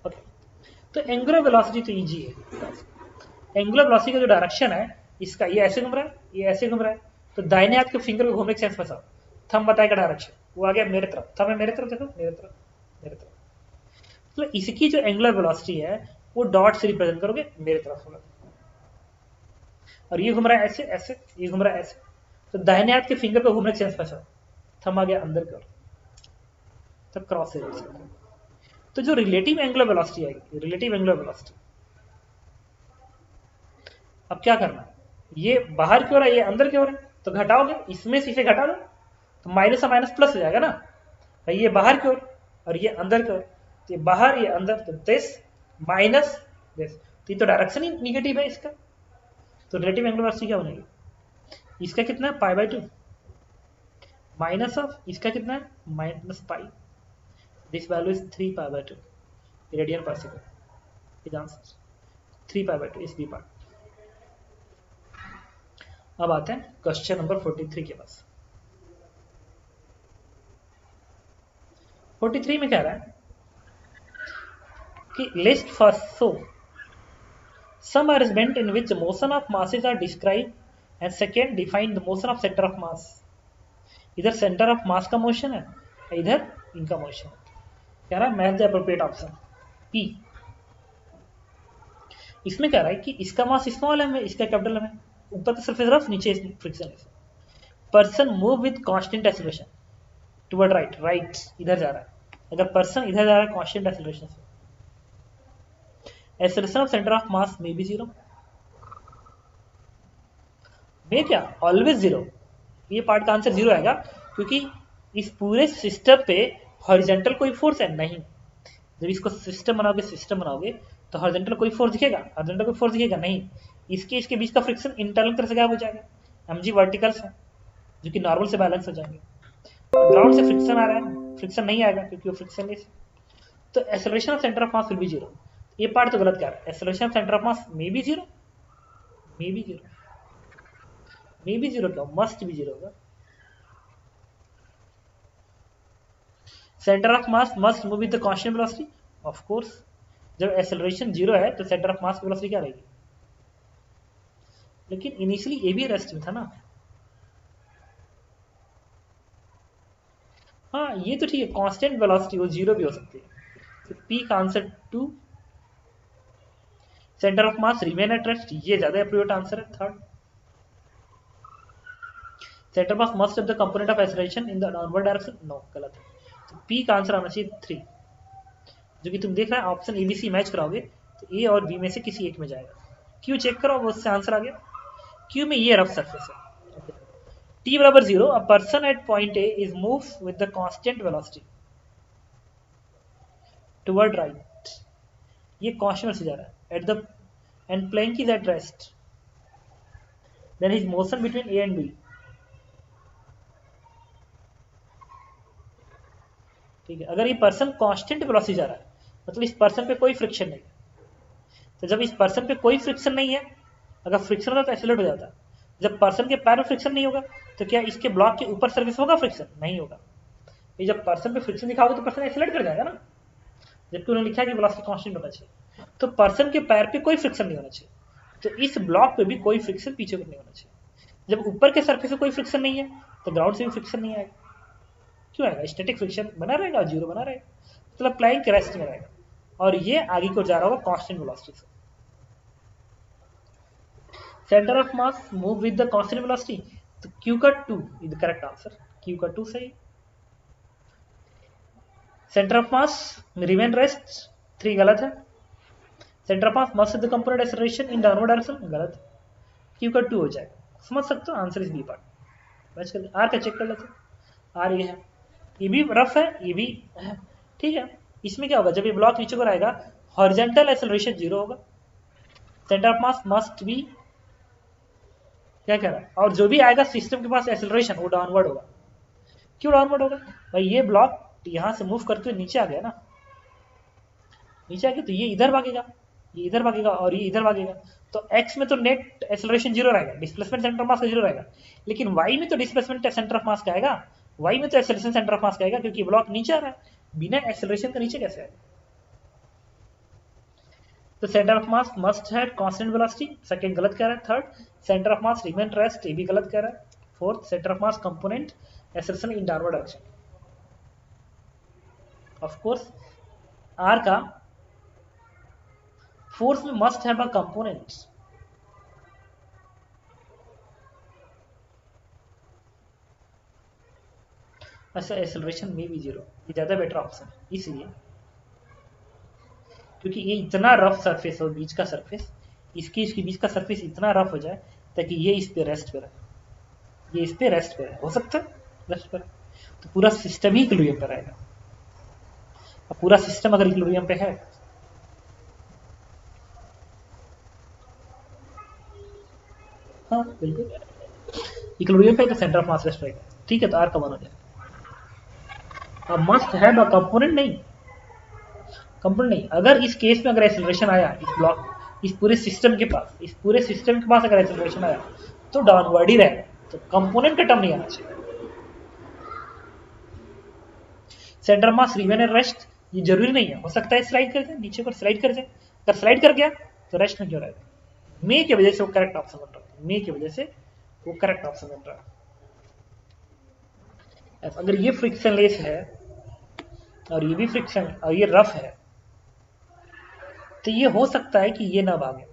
A: okay तो एंगुलर वेलोसिटी तो इजी है, एंगुलर वेलोसिटी का जो डायरेक्शन है इसका, ये ऐसे घूम रहा है, ये ऐसे घूम रहा है, तो दाहिने हाथ के फिंगर को घूमने के सेंस फंसा, थंब बताएगा डायरेक्शन, वो आ गया मेरे तरफ, थंब है मेरे तरफ, देखो मेरे तरफ, मेरे तरफ, तो इसकी जो एंगुलर वेलोसिटी है वो डॉट से रिप्रेजेंट करोगे मेरे तरफ होगा, और ये घूम रहा है ऐसे ऐसे, ये घूम रहा है ऐसे, तो दाहिने हाथ के फिंगर को घूमने के सेंस फंसा, थंब आ गया अंदर की ओर, तो क्रॉस से, तो जो रिलेटिव एंगुलर वेलोसिटी आएगी, रिलेटिव एंगुलर वेलोसिटी, अब क्या करना, ये बाहर की ओर है ये अंदर की ओर है, तो घटाओगे, इसमें से इसे घटा दो, तो माइनस से माइनस प्लस हो जाएगा ना, ये बाहर की ओर और ये अंदर की ओर, तो ये बाहर ये अंदर, तो दिस माइनस दिस, तो ये तो डायरेक्शन ही निगेटिव है इसका, तो रिलेटिव एंगुलर वेलोसिटी क्या बनेगी, इसका कितना है पाई बाय 2 माइनस ऑफ इसका कितना है minus pi, this value is 3 pi by 2 radian per second is answer 3 pi by 2 is B part. अब आते हैं क्वेश्चन नंबर 43 के पास। 43 में कह रहा है कि list first so some arrangement in which motion of masses are described and second define the motion of center of mass। इधर सेंटर ऑफ मास का मोशन है, इधर इनका मोशन है। कह रहा है match the appropriate option P. इसमें कह रहा है कि इसका मास स्मॉल है, इसका कैपिटल है, ऊपर तो सरफेस रफ, नीचे फ्रिक्शन है। Person move with constant acceleration toward right, right इधर जा रहा है, अगर पर्सन इधर जा रहा है कांस्टेंट एक्सेलरेशन से, एक्सेलरेशन ऑफ सेंटर ऑफ मास में भी 0 में क्या ऑलवेज 0। ये पार्ट का आंसर 0 आएगा क्योंकि इस पूरे सिस्टम पे हॉरिजॉन्टल कोई फोर्स है नहीं। जब इसको सिस्टम बनाओगे तो हॉरिजॉन्टल कोई फोर्स दिखेगा, हॉरिजॉन्टल कोई फोर्स दिखेगा नहीं। इसके बीच का फ्रिक्शन इंटरनल तरह से गायब हो जाएगा, mg वर्टिकल्स है जो कि नॉर्मल से बैलेंस हो जाएंगे। ग्राउंड से फ्रिक्शन आ रहा है, फ्रिक्शन नहीं आएगा क्योंकि वो फ्रिक्शनलेस। तो acceleration of centre of mass will be 0। ये पार्ट तो गलत कह रहा है, acceleration of centre of mass may be 0, may be 0, may be 0 क्या मस्ट भी 0 होगा। Centre of mass must move with the constant velocity, of course जब एक्सेलरेशन 0 है तो सेंटर ऑफ मास की वेलोसिटी क्या रहेगी। लेकिन इनिशियली ये भी रेस्ट में था ना। हाँ ये तो ठीक है, कांस्टेंट वेलोसिटी वो 0 भी हो सकती है। तो पी का answer 2। Centre of mass remain at rest, ये ज्यादा एप्रोप्रिएट आंसर है। Third centre of mass must have the component of acceleration in the downward direction, no गलत है। तो पी का आंसर आना चाहिए 3, जो कि तुम देख रहे हैं option A B C match कराओगे तो ए और बी में से किसी एक में जाएगा। क्यू चेक करो, वो उससे आंसर आ गया। क्यू में ये रफ सरफेस है। t बराबर 0, a person at point A is moves with the constant velocity toward right, ये constant से जा रहा है at the and Planck is at rest, then his motion between A and B, ठीक है। अगर ये पर्सन कांस्टेंट वेलोसिटी जा रहा है मतलब इस पर्सन पे कोई फ्रिक्शन नहीं है। तो जब इस पर्सन पे कोई फ्रिक्शन नहीं है, अगर फ्रिक्शन होता तो एक्सीलरेट हो जाता। जब पर्सन के पैर में फ्रिक्शन नहीं होगा तो क्या इसके ब्लॉक के ऊपर सर्फेस होगा फ्रिक्शन, नहीं होगा। ये जब पर्सन पे फ्रिक्शन दिखाओगे तो पर्सन एक्सीलरेट कर जाएगा ना, जबकि उन्होंने लिखा है कि वेलोसिटी कांस्टेंट होना चाहिए। तो पर्सन के पैर पे कोई फ्रिक्शन नहीं होना चाहिए, तो इस ब्लॉक पे भी कोई फ्रिक्शन पीछे को नहीं होना चाहिए। जब ऊपर के सर्फेस पे कोई फ्रिक्शन नहीं है तो ग्राउंड से भी फ्रिक्शन नहीं आएगा। क्यों आएगा, स्टैटिक फ्रिक्शन बना रहेगा, 0 बना रहेगा, मतलब प्लैंक रेस्ट में रहेगा और ये आगे को जा रहा होगा कांस्टेंट वेलोसिटी से। Centre of mass move with the constant velocity, तो Q का 2 is the correct answer, Q का 2 सही। Centre of mass remain rest 3 गलत है। Centre of mass must the component acceleration in downward direction गलत, Q का 2 हो जाएगा। समझ सकते हो, answer is B part. Match कर आर का चेक कर लेते हैं। आर ये है, ये भी रफ है, ये भी है, ठीक है। इसमें क्या होगा, जब ये ब्लॉक नीचे को आएगा हॉरिजॉन्टल एक्सेलरेशन 0 होगा, centre of mass must be क्या कह रहा है, और जो भी आएगा सिस्टम के पास एक्सेलरेशन वो डाउनवर्ड होगा। क्यों डाउनवर्ड होगा भाई, ये ब्लॉक यहां से मूव करते हुए नीचे आ गया ना, नीचे आ गया तो ये इधर भागेगा, ये इधर भागेगा और ये इधर भागेगा। तो एक्स में तो नेट एक्सेलरेशन 0 रहेगा, डिस्प्लेसमेंट सेंटर ऑफ मास का 0 रहेगा, लेकिन वाई में तो डिस्प्लेसमेंट सेंटर ऑफ मास का आएगा, वाई में तो एक्सेलरेशन सेंटर ऑफ मास का आएगा क्योंकि ब्लॉक नीचे आ रहा है, बिना एक्सेलरेशन का नीचे कैसे आएगा। तो centre of mass must have constant velocity, second गलत कह रहा है। Third centre of mass remain rest, ये भी गलत कह रहा है। Fourth centre of mass component acceleration in downward direction, of course R का फोर्स में मस्ट हैव अ कंपोनेंट, अच्छा एक्सेलरेशन में भी 0, ये ज्यादा बेटर ऑप्शन है इसलिए क्योंकि ये इतना रफ सरफेस हो, बीच का सरफेस इसके बीच का सरफेस इतना रफ हो जाए ताकि ये इस पे रेस्ट पे रहे, ये इस पे रेस्ट पे रहे, हो सकता है रेस्ट पे रहे, तो पूरा सिस्टम ही इक्विलिब्रियम पे रहेगा। अब पूरा सिस्टम अगर इक्विलिब्रियम पे है हाँ बिल्कुल, इक्विलिब्रियम पे तो सेंटर ऑफ मास रेस्ट रहेगा, ठीक है, तो आर का 1 हो जाएगा। अब मस्ट है द कंपोनेंट नहीं, कंपोनेंट नहीं, अगर इस केस में अगर एक्सेलरेशन आया इस ब्लॉक, इस पूरे सिस्टम के पास, इस पूरे सिस्टम के पास अगर एक्सेलरेशन आया तो डाउनवर्ड ही रहेगा, तो कंपोनेंट का टर्म नहीं आना चाहिए। Centre of mass remain at rest, ये जरूरी नहीं है, हो सकता है स्लाइड कर जाए नीचे पर, स्लाइड कर जाए, अगर स्लाइड कर गया तो रेस्ट में क्यों रहेगा। मे की वजह से वो करेक्ट ऑप्शन बन रहा है, मे की वजह से वो करेक्ट ऑप्शन बन रहा है। अगर ये फ्रिक्शन लेस है और ये भी फ्रिक्शन और ये रफ है, तो ये हो सकता है कि ये ना भागे,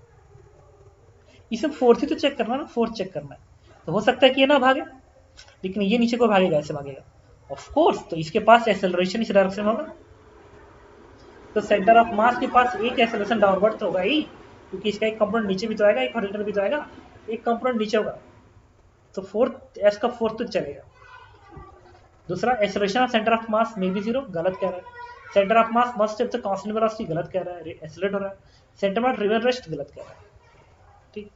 A: इसे फोर्थ ही तो चेक करना ना, फोर्थ चेक करना है, तो हो सकता है कि ये ना भागे, लेकिन ये नीचे को भागेगा, ऐसे भागेगा ऑफ कोर्स, तो इसके पास एक्सेलरेशन इस डायरेक्शन में होगा, तो सेंटर ऑफ मास के पास एक एक्सेलरेशन डाउनवर्ड तो होगा ही, क्योंकि इसका एक कंपोनेंट नीचे भी तो आएगा, एक हॉरिजॉन्टल भी तो आएगा, एक कंपोनेंट नीचे होगा, तो फोर्थ एस का फोर्थ तो चलेगा। दूसरा, एक्सेलरेशन ऑफ सेंटर ऑफ मास में भी 0, गलत कह रहा है। Centre of mass must have the constant velocity, गलत कह रहा है, एक्सेलरेट हो रहा है। सेंटर ऑफ रिवर रेस्ट, गलत कह रहा है। ठीक,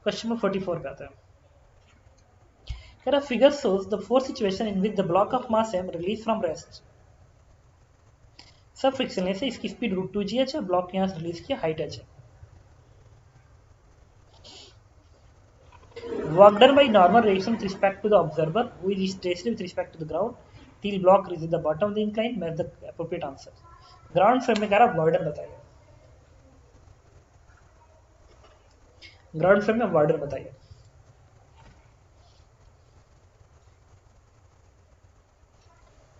A: क्वेश्चन नंबर 44 पे आता है, कह रहा figure shows the fourth situation in which the block of mass m release from rest, सब फ्रिक्शन से इसकी स्पीड √2gh है, ब्लॉक यहां से रिलीज किया, हाइट h है। Work done by normal reaction with respect to the observer who is stationary with respect to the ground till block reaches the bottom of the incline, match the appropriate answer। Ground frame में कह रहा work done बताइए, ground frame में work done बताइए।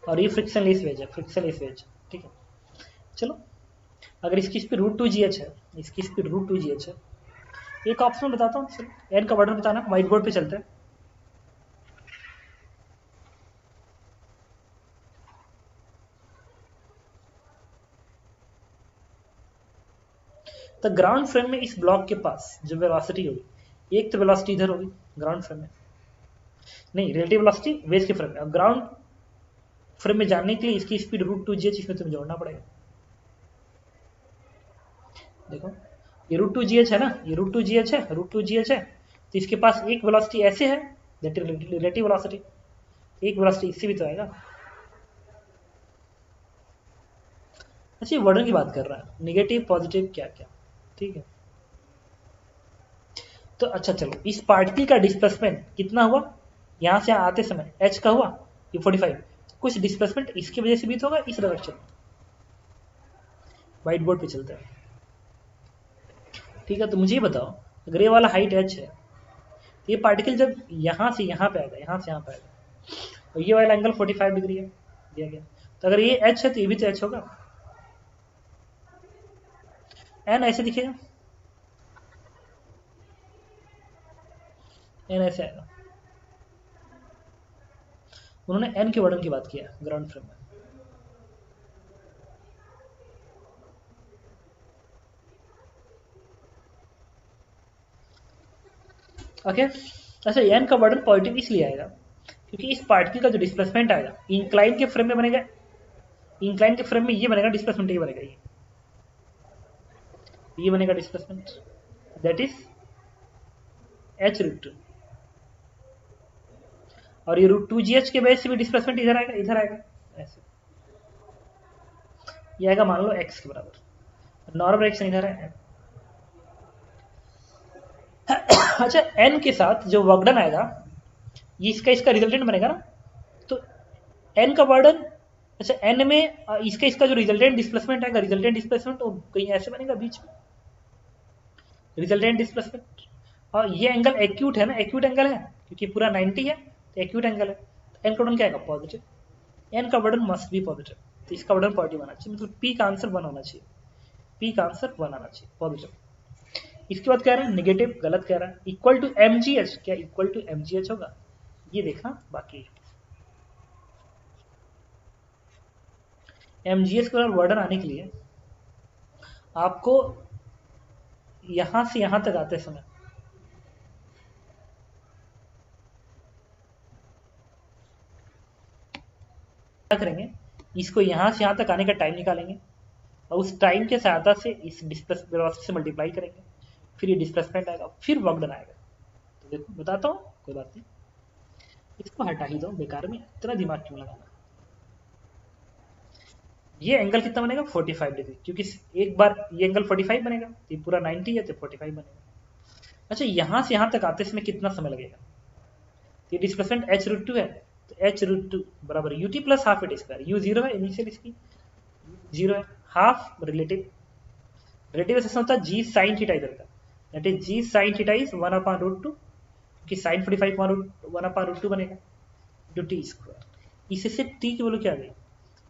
A: और ये friction less veg है, friction less veg, ठीक है। चलो, अगर इसकी स्पीड √2gh है, इसकी स्पीड √2gh है, एक ऑप्शन बताता हूँ, चलो एन का वर्क डन बताना, व्हाइट बोर्ड पे चलते हैं। तो ग्राउंड फ्रेम में इस ब्लॉक के पास जो वेलोसिटी होगी, एक तो वेलोसिटी इधर होगी ग्राउंड फ्रेम में, नहीं रिलेटिव वेलोसिटी वेज के फ्रेम में, और ग्राउंड फ्रेम में जाने के लिए इसकी स्पीड √2gh इसमें तुम्हें जोड़ना पड़ेगा। देखो ये √2gh है ना, ये √2gh है, √2gh है, तो इसके पास एक वेलोसिटी ऐसे है, दैट इज रिलेटिव वेलोसिटी, एक वेलोसिटी इससे भी तो आएगा। अच्छा, ये वर्डन की बात कर रहा है, निगेटिव पॉजिटिव क्या क्या, ठीक है। तो अच्छा चलो, इस पार्टिकल का डिस्प्लेसमेंट कितना हुआ, यहां से आते समय h का हुआ ये 45, कुछ डिस्प्लेसमेंट इसकी वजह से भी तो होगा इस डायरेक्शन में। व्हाइट बोर्ड पे चलते हैं, ठीक है। तो मुझे ये बताओ, अगर ये वाला हाइट h है, तो ये पार्टिकल जब यहां से यहां पे आएगा, यहां से यहां पे आएगा, और ये वाला एंगल 45 डिग्री है दिया गया, तो अगर ये h है तो ये भी तो h होगा, n ऐसे दिखेगा, n ऐसे आएगा। उन्होंने n के वर्डन की बात किया ग्राउंड फ्रेम में। ओके, अच्छा n का वर्डन पॉजिटिव इसलिए आएगा क्योंकि इस पार्टिकल का जो डिस्प्लेसमेंट आएगा इंक्लाइन के फ्रेम में बनेगा, इंक्लाइन के फ्रेम में ये बनेगा डिस्प्लेसमेंट, ये बनेगा, ये बनेगा डिस्प्लेसमेंट, दैट इज h√2, और ये √2gh के बेस से भी डिस्प्लेसमेंट इधर आएगा, इधर आएगा ऐसे, ये आएगा मान लो x के बराबर, नॉर्मल डायरेक्शन इधर है। अच्छा, n के साथ जो वर्क डन आएगा ये इसका रिजल्टेंट बनेगा ना, तो n का वर्डन, अच्छा n में इसका जो रिजल्टेंट डिस्प्लेसमेंट आएगा, रिजल्टेंट डिस्प्लेसमेंट तो कहीं ऐसे बनेगा बीच में, रिजल्टेंट डिस्प्लेसमेंट, और ये एंगल एक्यूट है ना, एक्यूट एंगल है क्योंकि पूरा 90 है, तो एक्यूट एंगल है, तो n का वर्डन क्या आएगा पॉजिटिव, n का वर्डन मस्ट बी पॉजिटिव, तो इसका वर्डन पॉजिटिव आना चाहिए, मतलब p का आंसर 1 होना चाहिए, p का आंसर 1 आना चाहिए पॉजिटिव। इसके बाद कह रहा है निगेटिव, गलत कह रहा है, इक्वल टू mgh, क्या इक्वल टू mgh होगा, ये देखना बाकी। mgh के बाद वर्डन आने के लिए आपको यहां से यहां तक आते समय क्या करेंगे, इसको यहां से यहां तक आने का टाइम निकालेंगे, और उस टाइम के सहायता से इस डिस्प्लेस वेलोसिटी से मल्टीप्लाई करेंगे, फिर ये डिस्प्लेसमेंट आएगा, फिर वर्क डन आएगा। तो देखो बताता हूँ, कोई बात नहीं, इसको हटा ही दो, बेकार में इतना दिमाग क्यों लगाना। ये एंगल कितना बनेगा 45 डिग्री, क्योंकि एक बार ये एंगल 45 बनेगा, ये पूरा 90 है तो 45 बनेगा। अच्छा यहां से यहां तक आते इसमें कितना समय लगेगा, ये डिस्प्लेसमेंट h√2 है, तो h√2 बराबर ut plus half it square, u 0 है इनिशियल, इसकी 0 है, हाफ रिलेटिव, रिलेटिव से होता है g sin थीटा इधर का, that is g sin theta is 1/√2, कि sin 45 1/√2 बनेगा इंटू टी स्क्वायर। इससे t की वैल्यू क्या आ गई,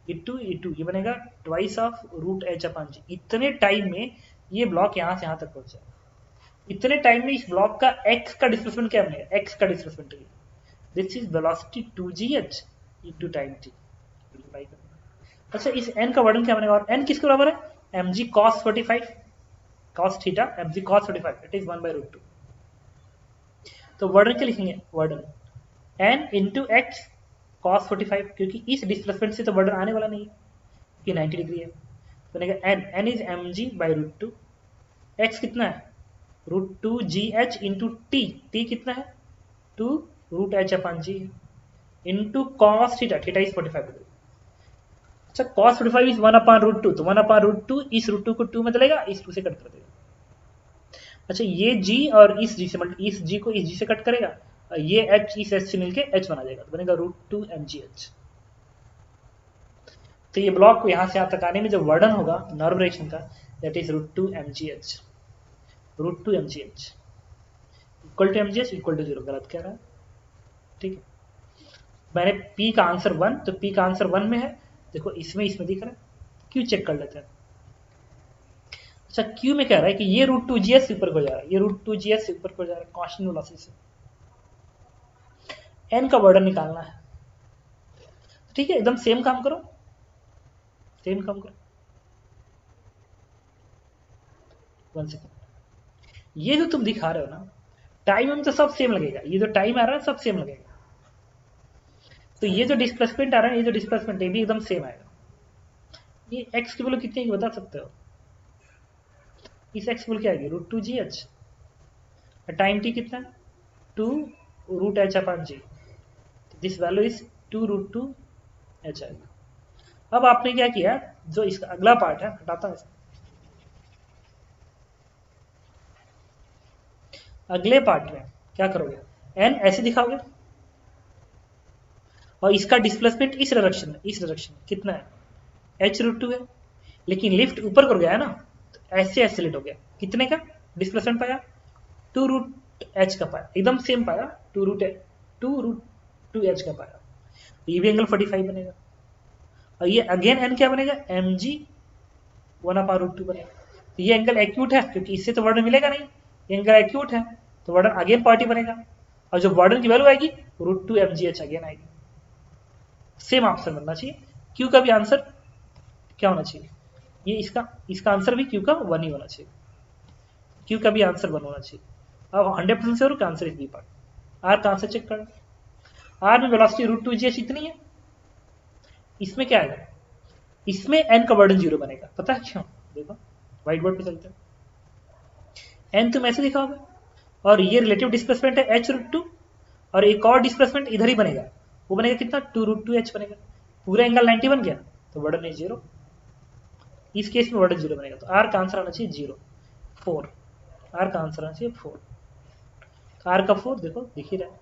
A: e2 ये बनेगा ट्वाइस ऑफ रूट एच अपन जी। इतने टाइम में ये ब्लॉक यहां से यहां तक पहुंचा, इतने टाइम में इस ब्लॉक का x का डिस्प्लेसमेंट क्या बनेगा, x का displacement, this is velocity 2gh into time t। अच्छा इस n का वर्डन क्या बनेगा, और n किसके बराबर है, mg cos 45 cos theta mg cos 45 it is 1/√2। तो वर्डन क्या लिखेंगे, वर्डन n इंटू x cos 45, क्योंकि इस डिस्प्लेसमेंट से तो वर्डन आने वाला नहीं है कि 90 डिग्री है, बनेगा n इज mg/√2, x कितना है √2gh इंटू t कितना है 2√h/g into cos theta, theta is 45 degree. अच्छा cos 45 इज 1/√2, तो 1/√2 इस √2 को 2 में डलेगा, इस 2 से कट कर देगा। अच्छा ये g और इस g से इस g को इस g से कट करेगा, ये h इस h से मिलके h बना जाएगा, तो बनेगा √2 mgh। तो ये ब्लॉक को यहां से यहां तक आने में जो वर्डन होगा नॉर्मल डायरेक्शन का, that is √2 mgh, √2 mgh equal to mgh equal to 0, गलत कह रहा है, ठीक है। मैंने p का आंसर 1, तो p का आंसर 1 में है, देखो इसमें दिख रहा है, क्यों चेक कर लेते हैं। अच्छा q में कह रहा है कि ये √2gh से ऊपर को जा रहा है, ये √2gh से ऊपर को जा रहा है कांस्टेंट वेलोसिटी से, n का वर्डन निकालना है, ठीक है। एकदम सेम काम करो, सेम काम करो, 1 सेकेंड। ये जो तुम दिखा रहे हो ना, टाइम में तो सब सेम लगेगा, ये जो टाइम आ रहा है सब सेम लगेगा, तो ये जो डिस्प्लेसमेंट आ रहा है, ये जो डिस्प्लेसमेंट है भी एकदम सेम आएगा। ये x की वैल्यू कितनी है बता सकते हो, इस x की वैल्यू क्या आएगी √2gh, टाइम t कितना है 2√h/g, this value is 2√2h आएगा। अब आपने क्या किया, जो इसका अगला पार्ट है हटाता है, अगले पार्ट में क्या करोगे, n ऐसे दिखाओगे और इसका डिस्प्लेसमेंट इस डायरेक्शन में कितना है h√2 है, लेकिन लिफ्ट ऊपर कर गया है ना, तो ऐसे एक्सेलेरेट हो गया, कितने का डिस्प्लेसमेंट पाया 2√h का पाया, एकदम सेम पाया 2√2h का पाया, ये भी एंगल 45 बनेगा, और ये अगेन n क्या बनेगा mg 1/√2 बनेगा। तो ये एंगल एक्यूट है, क्योंकि इससे तो वर्डन मिलेगा नहीं, ये एंगल एक्यूट है तो वर्डन अगेन पार्टी बनेगा, और जो वर्डन की वैल्यू आएगी √2 mgh अगेन आएगी। सेम आंसर बनना चाहिए, क्यू का भी आंसर क्या होना चाहिए, ये इसका आंसर भी क्यू का 1 ही होना चाहिए, क्यू का भी आंसर 1 होना चाहिए। अब 100% श्योर का answer is B part. R का आंसर चेक करो, आर में वेलोसिटी √2gh इतनी है, इसमें क्या आएगा, इसमें n का वर्डन 0 बनेगा, पता है क्यों, देखो व्हाइट बोर्ड पे चलते हैं, n तुम ऐसे दिखाओगे, और ये रिलेटिव डिस्प्लेसमेंट है h√2, और एक और डिस्प्लेसमेंट इधर ही बनेगा, वो बनेगा कितना 2√2h बनेगा, पूरा एंगल 90 बन गया, तो वर्डन है 0, इस केस में वर्डन 0 बनेगा, तो आर का आंसर आना चाहिए 0 4, आर का आंसर आना चाहिए 4, तो आर का 4 देखो दिख ही रहा है।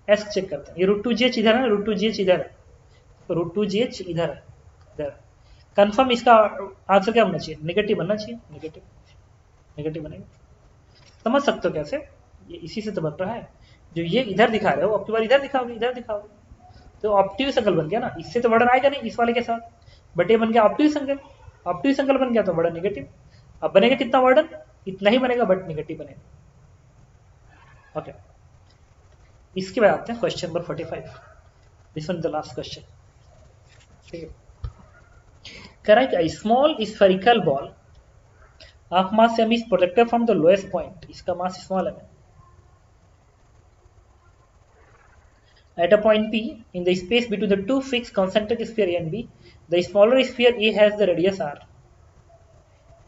A: एस चेक करते हैं, ये √2gh इधर है, √2gh इधर है, तो √2gh इधर है, इधर कंफर्म इसका आंसर क्या बनना चाहिए, नेगेटिव बनना चाहिए, नेगेटिव बनेगा। समझ सकते हो कैसे, ये इसी से तो बन रहा है, जो ये इधर दिखा रहे हो अब की बार इधर दिखाओगे, इधर दिखाओगे, तो ऑप्टिव एंगल बन गया ना, इससे तो वर्डन आएगा नहीं इस वाले के साथ, बट ये बन गया ऑप्टिव एंगल बन गया, तो वर्डन नेगेटिव। अब बनेगा कितना वर्डन, इतना ही बनेगा बट नेगेटिव बनेगा। ओके, इसके बाद आते हैं question number 45, this one the last question, ठीक है। कह रहा है कि small spherical ball of mass m is projected from the lowest point, इसका मास स्मॉल है, at a point P in the space between the two fixed concentric sphere A and B, the smaller sphere A has the radius r,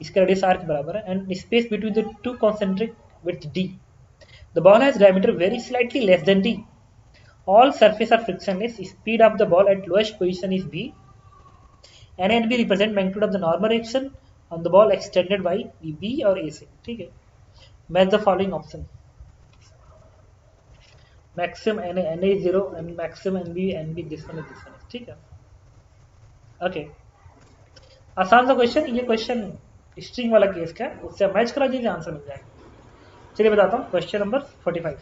A: इसका radius r के बराबर है, and space between the two concentric with D, the ball has diameter very slightly less than D, All surface are frictionless. Speed of the ball at lowest position is v. N and B represent magnitude of the normal action on the ball extended by B और A से. ठीक है. Match the following option. Maximum NA is 0 and maximum NB this one is. ठीक है. Okay. आसान सा question. ये question string वाला केस का है. उससे मैच करा दीजिए, आंसर मिल जाएगा. चलिए बताता हूँ. Question number 45.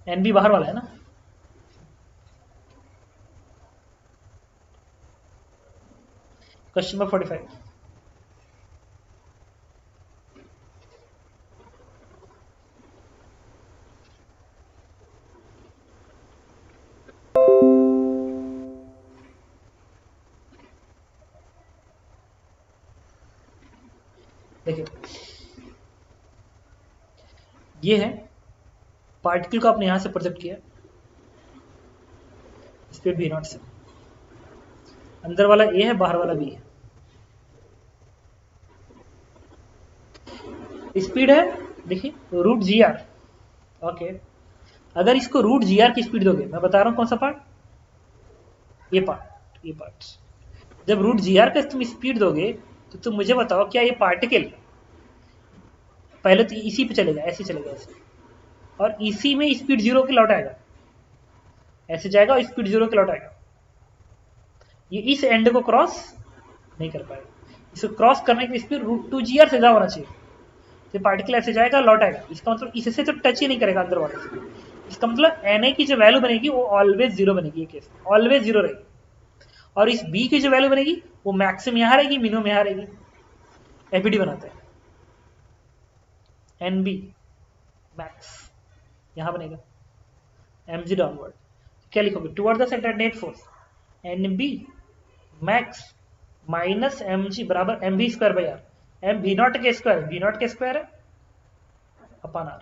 A: NB बाहर वाला है ना. Question number 45. देखिए ये है पार्टिकल को आपने यहां से प्रोजेक्ट किया स्पीड v नॉट से. अंदर वाला a है, बाहर वाला b है. स्पीड है देखिए √gr. ओके. अगर इसको √gr की स्पीड दोगे, मैं बता रहा हूं कौन सा पार्ट, ये पार्ट. जब √gr का तुम स्पीड दोगे तो तुम मुझे बताओ क्या ये पार्टिकल पहले तो इसी पे चलेगा, ऐसे चलेगा ऐसे, और इसी में स्पीड 0 के लौट आएगा. ऐसे जाएगा और स्पीड 0 के लौट आएगा. ये इस एंड को क्रॉस नहीं कर पाएगा. इसको क्रॉस करने की स्पीड √2gr से ज्यादा होना चाहिए. तो पार्टिकल ऐसे जाएगा, लौट आएगा. इसका मतलब इससे तो टच ही नहीं करेगा अंदर वाले से. इसका मतलब Na की जो वैल्यू बनेगी वो ऑलवेज 0 बनेगी. ये केस ऑलवेज 0 रहेगी. और इस B की जो वैल्यू बनेगी वो मैक्सिमम यहाँ रहेगी, मिनिमम यहाँ रहेगी. एफईडी बनाते हैं. NB मैक्स यहाँ बनेगा, mg डाउनवर्ड. क्या लिखोगे? Toward the centre net force NB max minus mg बराबर mv square by R. M V not के स्क्वायर है अपन आर.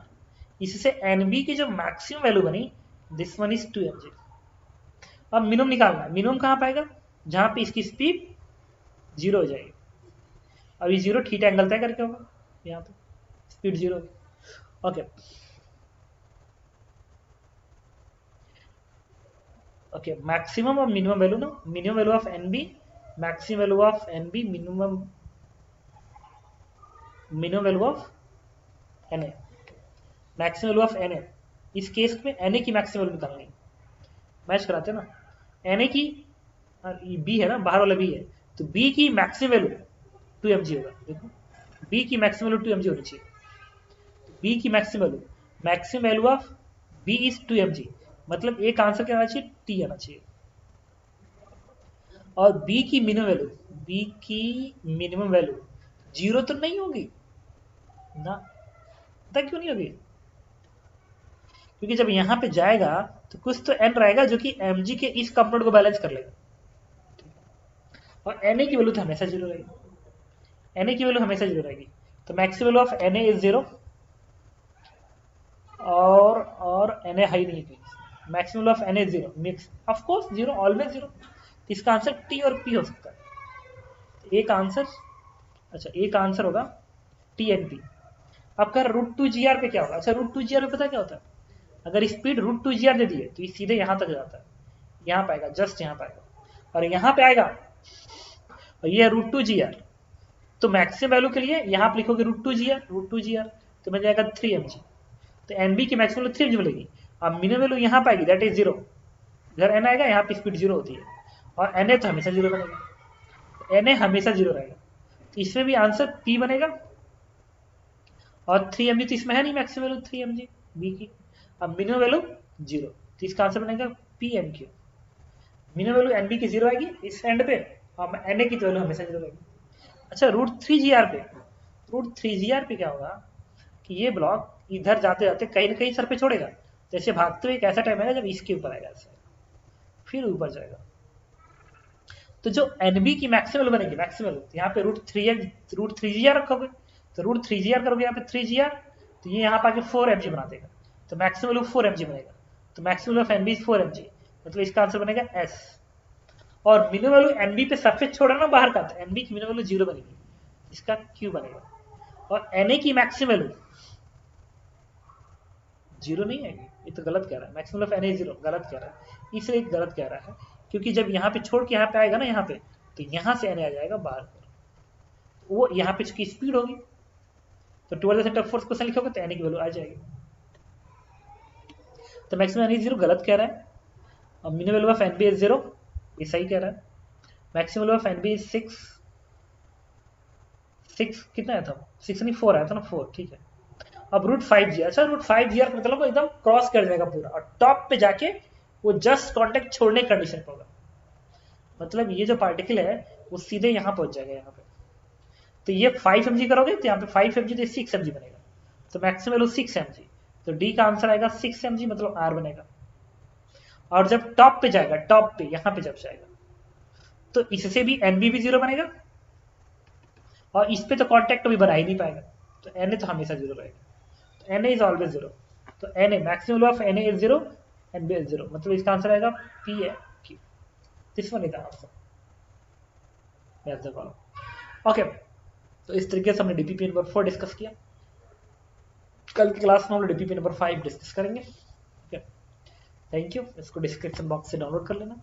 A: इससे NB की जो मैक्सिमम वैल्यू बनी दिस वन इज 2mg. अब मिनिमम निकालना है. मिनिमम कहाँ पाएगा? जहां पे इसकी स्पीड 0 हो जाएगी. अब ये 0 थीटा एंगल तय करके होगा. यहाँ पे स्पीड 0 होगी. ओके. ओके. मैक्सिमम और मिनिमम वैल्यू ना. Minimum value of NB, maximum value of NB, minimum value of NA, maximum value of NA. इस केस में NA की मैक्सिमम वैल्यू निकालनी. मैच कराते हैं ना. NA की B है ना, बाहर वाला B है, तो B की मैक्सिमम वैल्यू 2mg होगा. देखो B की मैक्सिमम वैल्यू 2mg होनी चाहिए. B की maximum value of B is 2mg. मतलब एक आंसर क्या आना चाहिए? T आना चाहिए. और B की मिनिमम वैल्यू 0 तो नहीं होगी ना. पता क्यों नहीं होगी? क्योंकि जब यहां पे जाएगा तो कुछ तो n रहेगा जो कि mg के इस कंपोनेंट को बैलेंस कर लेगा. और Na की वैल्यू तो हमेशा 0 रहेगी. Na की वैल्यू हमेशा 0 रहेगी. तो maximum value of Na is 0 और Na हाई नहीं है. Maximum value of Na is 0. Mix of course 0, always 0. इसका आंसर T और P हो सकता है. एक आंसर होगा T एंड P. आपका √2gr पे क्या होगा? अच्छा √2gr पे पता क्या होता है? अगर स्पीड √2gr दे दिए तो ये सीधे यहां तक जाता है. यहां पाएगा, जस्ट यहां पाएगा, और यहां पे आएगा और ये √2gr. तो मैक्सिमम वैल्यू के लिए यहां पे लिखोगे √2gr तो मिल जाएगा 3mg. तो NB की मैक्सिमम वैल्यू 3mg मिलेगी. अब मिनिमम वैल्यू यहां पाएगी, दैट इज 0. इधर n आएगा, यहाँ पे स्पीड 0 होती है, और Na तो हमेशा 0 बनेगा. Na हमेशा 0 रहेगा. तो इसमें भी आंसर P बनेगा. और 3mg तो इसमें है नहीं मैक्सिमम वैल्यू 3mg B की. अब मिनिमम वैल्यू 0, तो इसका आंसर बनेगा PMQ. मिनिमम वैल्यू NB की 0 आएगी इस एंड पे, और Na की वैल्यू हमेशा 0 रहेगी. अच्छा √3gr पे क्या होगा कि ये ब्लॉक इधर जाते जाते कहीं ना कहीं सर पे छोड़ेगा. जैसे भागते हुए एक ऐसा टाइम आएगा जब इसके ऊपर आएगा, ऐसे फिर ऊपर जाएगा. तो जो NB की मैक्सिमम वैल्यू बनेगी, मैक्सिमम यहाँ पे √3gr रखोगे, तो √3gr करोगे यहाँ पे 3gr, तो ये यहाँ पे आके 4mg बना देगा. तो मैक्सिमम वैल्यू 4mg बनेगा. तो maximum value of NB is 4mg, मतलब इसका आंसर बनेगा S. और मिनिमम वैल्यू NB पे सरफेस छोड़ा ना बाहर का, तो NB की मिनिमम वैल्यू 0 बनेगी, इसका Q बनेगा. और Na की मैक्सिमम वैल्यू जीरो नहीं आएगी, ये तो गलत कह रहा है। Maximum of N A zero, गलत कह रहा है। इसलिए गलत कह रहा है क्योंकि जब यहाँ पे छोड़ के यहाँ पे आएगा ना, यहाँ पे, तो यहाँ से एन ए आ जाएगा बाहर, वो यहाँ पे इसकी स्पीड होगी, तो towards the centre of force question लिखोगे तो एन ए की वैल्यू आ जाएगी। तो मैक्सिमम एन ए जीरो गलत कह रहा है, और minimum value of N B is zero, ये सही कह रहा है। Maximum value of N B is 6 कितना आया था, 6 नहीं 4 आया था ना, 4, ठीक है। अब रूट 5g, अच्छा रूट 5g मतलब एकदम क्रॉस कर जाएगा पूरा, और टॉप पे जाके वो जस्ट कांटेक्ट छोड़ने कंडीशन पे होगा, मतलब ये जो पार्टिकल है वो सीधे यहाँ पहुंच जाएगा यहाँ पे। तो ये 5 mg करोगे तो यहाँ पे 5 mg तो 6 mg बनेगा, तो मैक्सिमम वैल्यू 6 mg, तो डी का आंसर आएगा 6 mg, मतलब आर बनेगा। और जब टॉप पे जाएगा, टॉप पे यहाँ पे जब जाएगा, तो इससे भी एनबी भी जीरो बनेगा, और इस पे तो कॉन्टेक्ट भी बना ही नहीं पाएगा, तो एन ए तो हमेशा जीरो रहेगा, तो N A is always zero. तो N A maximum of N A is zero, N B is zero, मतलब इसका आंसर आएगा पी है, Q. This one is the answer, that's the column. Okay, तो इस तरीके से हमने डीपीपी नंबर 4 डिस्कस किया। कल की क्लास में हम लोग डीपीपी नंबर 5 डिस्कस करेंगे। थैंक यू, इसको डिस्क्रिप्शन बॉक्स से डाउनलोड कर लेना।